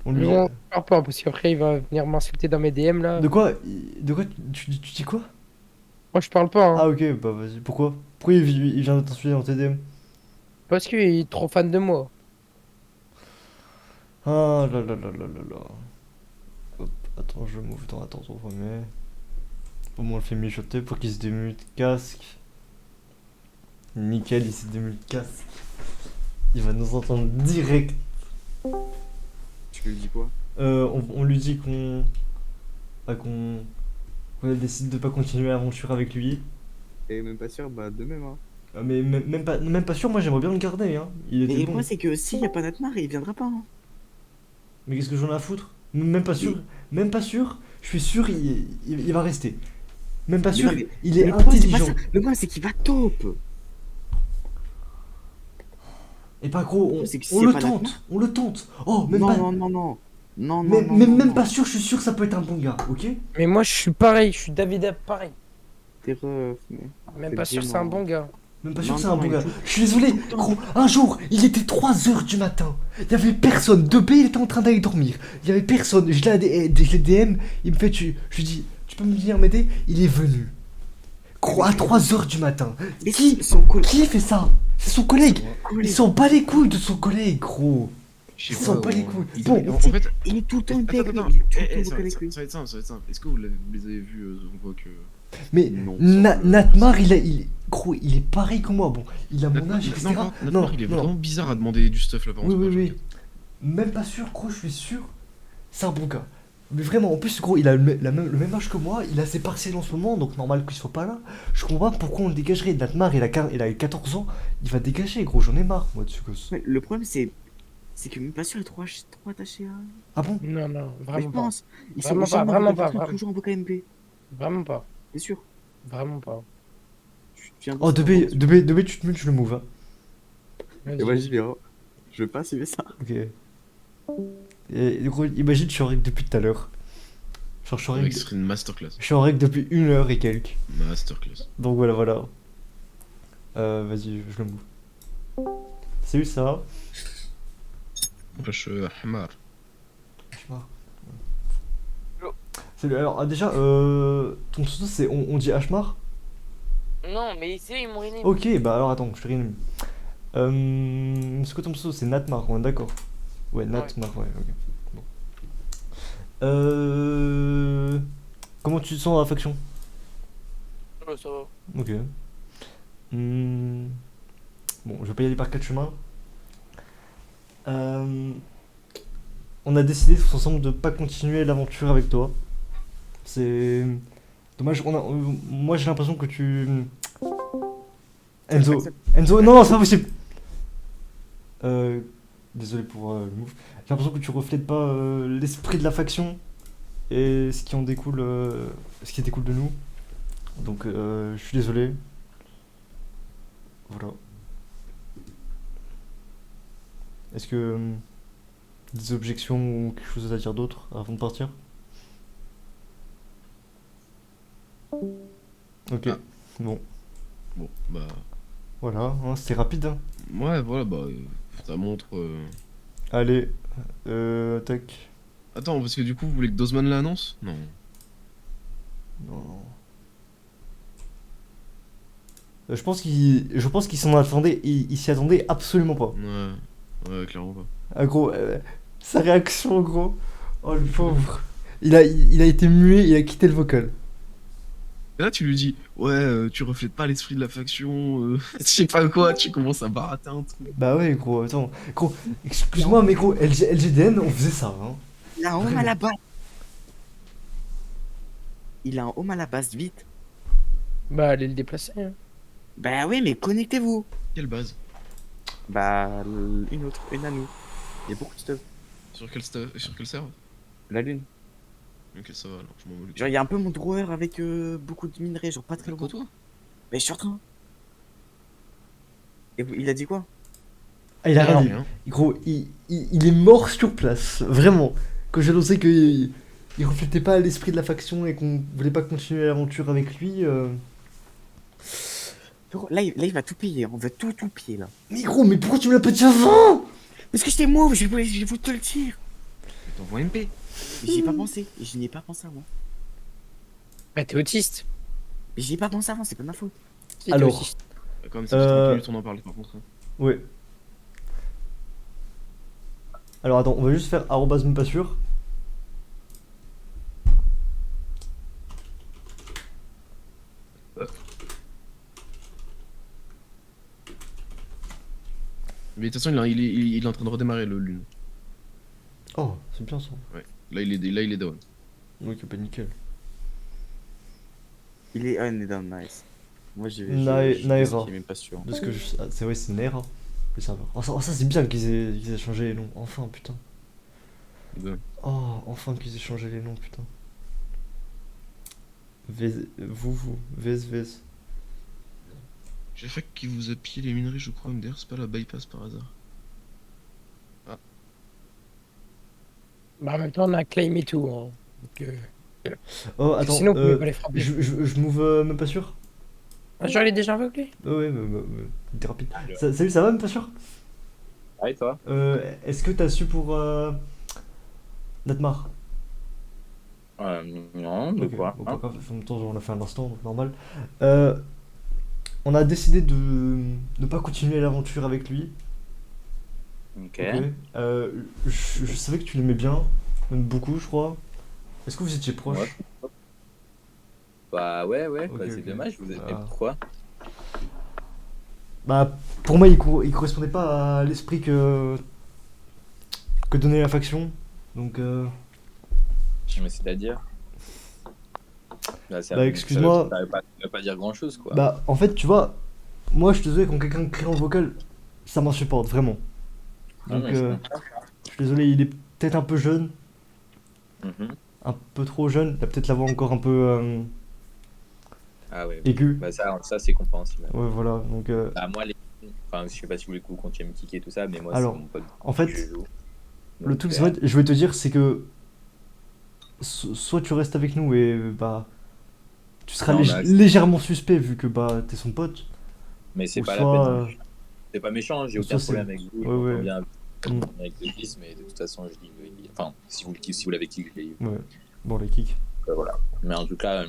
on lui. Non, pas, parce qu'après il va venir m'insulter dans mes DM là. De quoi? De quoi tu dis quoi? Moi, je parle pas, hein. Ah, ok, bah vas-y. Pourquoi? Pourquoi il vient de t'insulter dans tes DM? Parce qu'il est trop fan de moi. Ah là là là là là là. Hop, attends, je m'ouvre dans attends, on remet. Au moins, on le fait mijoter pour qu'il se démute casque. Nickel, il s'est démute casque. Il va nous entendre direct. Tu lui dis quoi? On lui dit bah, qu'on décide de pas continuer l'aventure avec lui. Et même pas sûr, bah de même. Hein. Ah, mais même pas sûr, moi j'aimerais bien le garder. Hein. Il Mais était le bon. problème, c'est que s'il y a pas Natmar, il viendra pas. Hein. Mais qu'est-ce que j'en ai à foutre? Même pas sûr. Même pas sûr. Je suis sûr, il va rester. Même pas Mais sûr. non, mais- Il est Le problème, c'est pas intelligent. ça. Le problème, c'est qu'il va taupe. Et pas gros, C'est que on s'il y a le pas tente. Natmar- On le tente. Oh, même Non, pas. non, non, non. Non, Mais, non, non, mais non, même non. pas sûr, je suis sûr que ça peut être un bon gars, ok? Mais moi, je suis pareil, je suis David pareil. T'es ref, mais. Même C'est pas sûr que c'est un vraiment- bon gars. Même pas sûr Non, que c'est un non, bon il gars. est tout- Je suis désolé, gros. Un jour, il était 3h du matin. Il y avait personne. De B, il était en train d'aller dormir. Il y avait personne. Je l'ai DM. Il me fait, je lui dis, tu peux me venir m'aider? Il est venu. Gros, à 3h du matin. Mais Qui son collègue. Qui fait ça? C'est son collègue. Il s'en bat les couilles de son collègue, gros. Je Il sais s'en pas, bat les gros. couilles. Il- Bon, en fait, Il est tout le temps attends, avec lui. attends, Il est tout eh, le ça temps va avec lui. ça va être simple, ça va être simple. Est-ce que vous les avez vus On voit que. mais Non, Natmar, gros, il est pareil que moi. Bon, il a mon âge, etc. Natmar, il est vraiment bizarre à demander du stuff là par Oui, contre. oui, oui. Même pas sûr, gros, je suis sûr. C'est un bon gars. Mais vraiment, en plus, gros, il a le même âge que moi. Il a ses partiels en ce moment, donc normal qu'il soit pas là. Je comprends pas pourquoi on le dégagerait. Natmar, il a 14 ans. Il va dégager, gros, j'en ai marre, moi, de ce gosse. Mais le problème, c'est que même pas sûr, il est trop attaché à. Ah bon? Non, non, Mais je vraiment pas. pense. Ils Vraiment sont jamais pas, vraiment en pas, vocal, vraiment. toujours en vocal MP. Vraiment pas. C'est sûr. Vraiment pas. Tu viens de Oh, ça, 2B, tu te mets, je le move, hein. Et moi, j'y viens. Je veux pas suivre ça. Ok. Et gros, imagine, je suis en règle depuis tout à l'heure. Genre, je suis en Avec règle, ce serait une masterclass. je suis en règle depuis 1h et quelques. Masterclass. Donc voilà, voilà. Vas-y, je le move. Salut, ça va? Wesh, Hamar. Hachmar. Hello. Salut, alors déjà, ton pseudo c'est on dit Hachmar? Non, mais c'est ils m'ont aidé. Ok, bah alors attends, je te réanime. C'est quoi ton pseudo? C'est Natmar, on est d'accord? Ouais, Natmar, ouais, ok. Bon. Comment tu te sens dans la faction? Ouais, ça va. Ok. Bon, je vais pas y aller par quatre chemins. On a décidé tous ensemble de pas continuer l'aventure avec toi. C'est dommage. Moi, j'ai l'impression que tu. Enzo, non, c'est pas possible. Désolé pour le move. J'ai l'impression que tu reflètes pas l'esprit de la faction et ce qui en découle, ce qui découle de nous. Donc, je suis désolé. Voilà. Est-ce que des objections ou quelque chose à dire d'autre avant de partir? Ok. Ah. Bon, Bon, bah. voilà, hein, c'était rapide. Hein. Ouais, voilà, bah. Ça montre. Allez, tac. Attends, parce que du coup, vous voulez que Dozman l'annonce? Non. Non. Je pense qu'il s'en attendait, il s'y attendait absolument pas. Ouais, clairement pas. Ah gros, sa réaction gros. Oh le pauvre. Il a été muet, il a quitté le vocal. Et là, tu lui dis, ouais, tu reflètes pas l'esprit de la faction, je sais pas quoi, tu commences à barater un truc. Bah ouais gros, attends. Gros, excuse-moi mais gros, LGDN on faisait ça hein. Il a un home à la base. Il a un home à la base, vite. Bah, allez le déplacer. Hein. Bah oui, mais connectez-vous. Quelle base? Bah, une autre, une à nous. Il y a beaucoup de stuff. Sur quel serve? La lune. Ok, ça va, alors, je m'en moque. Genre, il y a un peu mon drawer avec beaucoup de minerais, genre pas très loin. toi? Mais je suis en train. Et il a dit quoi? Ah il a rien dit. Rien. Gros, il est mort sur place, vraiment. Quand j'ai annoncé qu'il reflétait pas l'esprit de la faction et qu'on voulait pas continuer l'aventure avec lui. Là, il va tout piller, on va tout piller là. Mais gros, mais pourquoi tu me l'as pas dit avant? Parce que j'étais mauve, je voulais te le dire. T'envoies MP. J'y ai pas pensé, et je n'y ai pas pensé avant. Bah, t'es autiste. Mais j'y ai pas pensé avant, c'est pas de ma faute. Alors, Quand même, ça fait 30 minutes on en parle par contre. ouais. Alors attends, on va juste faire arrobase même pas sûr. Mais de toute façon, il est en train de redémarrer le lune. Oh, c'est bien ça. Là, il est down. Ok, pas nickel. Il est on et down, nice. Moi j'ai Naira. même pas sûr. De ce que je... ah, c'est vrai, c'est Naira, le serveur. Oh, ça c'est bien qu'ils aient changé les noms. Enfin, putain. Ouais. Oh, enfin qu'ils aient changé les noms, putain. Vous, Vez. J'ai fait qu'il vous a pillé les minerais, je crois. Mais d'ailleurs, c'est pas la bypass par hasard. Bah, en même temps, on a claim et tout. Hein. Donc, Oh, attends, sinon, vous pouvez pas les frapper. je move même pas sûr. Ah, genre, il est déjà aveuglé. Ouais, t'es rapide. Salut, ça va même pas sûr. Ah, et toi? Est-ce que t'as su pour Natmar? Non, de Ok, quoi? bon, pas grave, en même temps on a fait un instant, donc normal. On a décidé de ne pas continuer l'aventure avec lui. Ok. Je savais que tu l'aimais bien, même beaucoup je crois. Est-ce que vous étiez proches? Ouais. Bah ouais, Ok, bah, c'est ok. dommage, vous êtes. Ah. Mais pourquoi? Bah pour moi il correspondait pas à l'esprit que donnait la faction. Donc Mais c'est-à-dire? Bah, Bah, excuse-moi. Ça veut pas dire grand-chose, quoi. bah en fait tu vois, moi je suis désolé quand quelqu'un crie en vocal, ça m'insupporte vraiment. Ah, Donc mais je je suis désolé, il est peut-être un peu jeune, Mhm. un peu trop jeune, il a peut-être la voix encore un peu Ah ouais. aiguë. Bah ça c'est compréhensible. Ouais voilà, donc Bah moi, enfin, je sais pas si vous voulez que vous comptiez me kicker et tout ça, mais moi Alors, c'est mon pote. en fait, que je joue. le Donc, truc, c'est vrai, je vais te dire, c'est que soit tu restes avec nous et bah tu seras Non, mais- légèrement suspect vu que bah t'es son pote. Mais c'est Ou pas soit, la peine. C'est pas méchant, j'ai ou aucun soit problème avec vous. Je ouais, m'entends ouais. bien Mm. avec le fils, mais de toute façon, je dis. Enfin, si vous l'avez kick, je l'ai eu. Ouais. Bon, les kicks. Voilà. Mais en tout cas,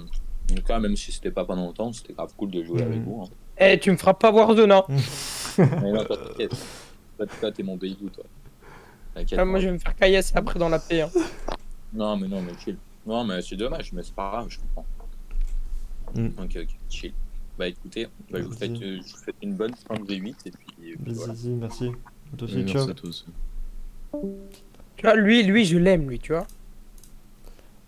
même si c'était pas pendant longtemps, c'était grave cool de jouer avec Mhm. vous. Hein. Eh, tu me feras pas Warzone, hein. Mais non, toi, t'inquiète. Toi, t'es mon baby, toi. T'inquiète. Ah, moi, je vais me faire caillasser après dans la paix. Hein. Non, mais chill. Non, mais c'est dommage, mais c'est pas grave, je comprends. Mm. Ok, chill. Bah écoutez, bah, je vous Vas-y. souhaite une bonne fin de V8 et puis voilà. Vas-y, merci. Toi aussi, Ouais, ciao. merci à toi aussi. Tu vois, lui, je l'aime, lui, tu vois.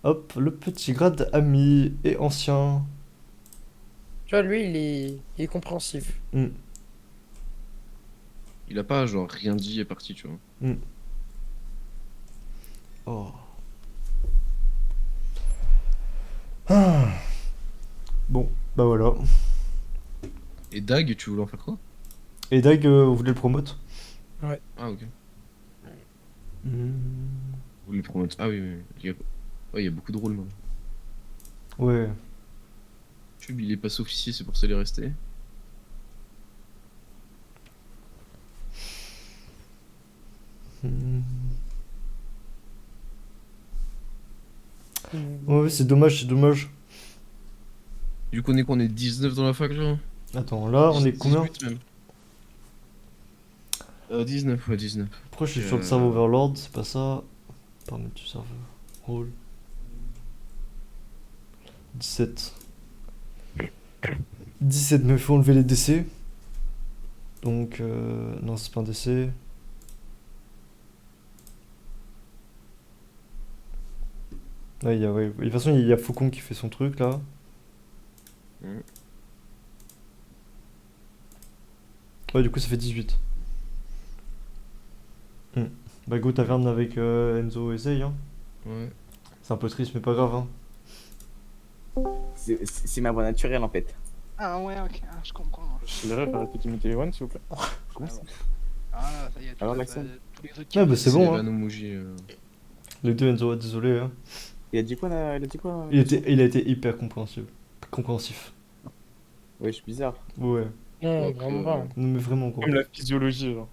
Hop, le petit grade ami et ancien. Tu vois, lui, il est compréhensif. Mm. Il a pas, genre, rien dit, il est parti, tu vois. Oh. Ah. Bon, bah voilà. Et Dag, tu voulais en faire quoi? Et Dag, vous voulez le promote? Ah, ok. Mm. Vous voulez le promote? Ah oui, oui. Ouais, il y a beaucoup de rôles, moi. Ouais. Tube, il est passé officier, c'est pour ça qu'il est resté. Mm. Ouais, c'est dommage, c'est dommage. Du coup, on est 19 dans la fac, là? Attends, là, on est combien? 18 même. 19, ouais, 19. Pourquoi je suis sur le serveur Overlord? C'est pas ça. Pardon, du serveur. Rôle. 17. 17, mais il faut enlever les DC. Donc, non, c'est pas un DC. Ouais, ouais. De toute façon, il y a Faucon qui fait son truc là. Mm. Ouais, du coup, ça fait 18. Bah, go taverne avec Enzo et Zay, hein. Ouais. C'est un peu triste, mais pas grave, hein. C'est ma voix naturelle en fait. Ah ouais, ok, je comprends. Je dirais arrêter d'imiter Ewan, s'il vous plaît. Comment ça? Ah, ça y est, Alors, ça, Maxime tous les autres qui Ah, bah, c'est bon, les hein. Vanomoji, Les deux Enzo, désolé, hein. Il a dit quoi là? Il a dit quoi? Il a été hyper compréhensif. Ouais, je suis bizarre. Ouais. Non, Donc, vraiment pas. Non, mais vraiment, quoi. Comme la physiologie, genre.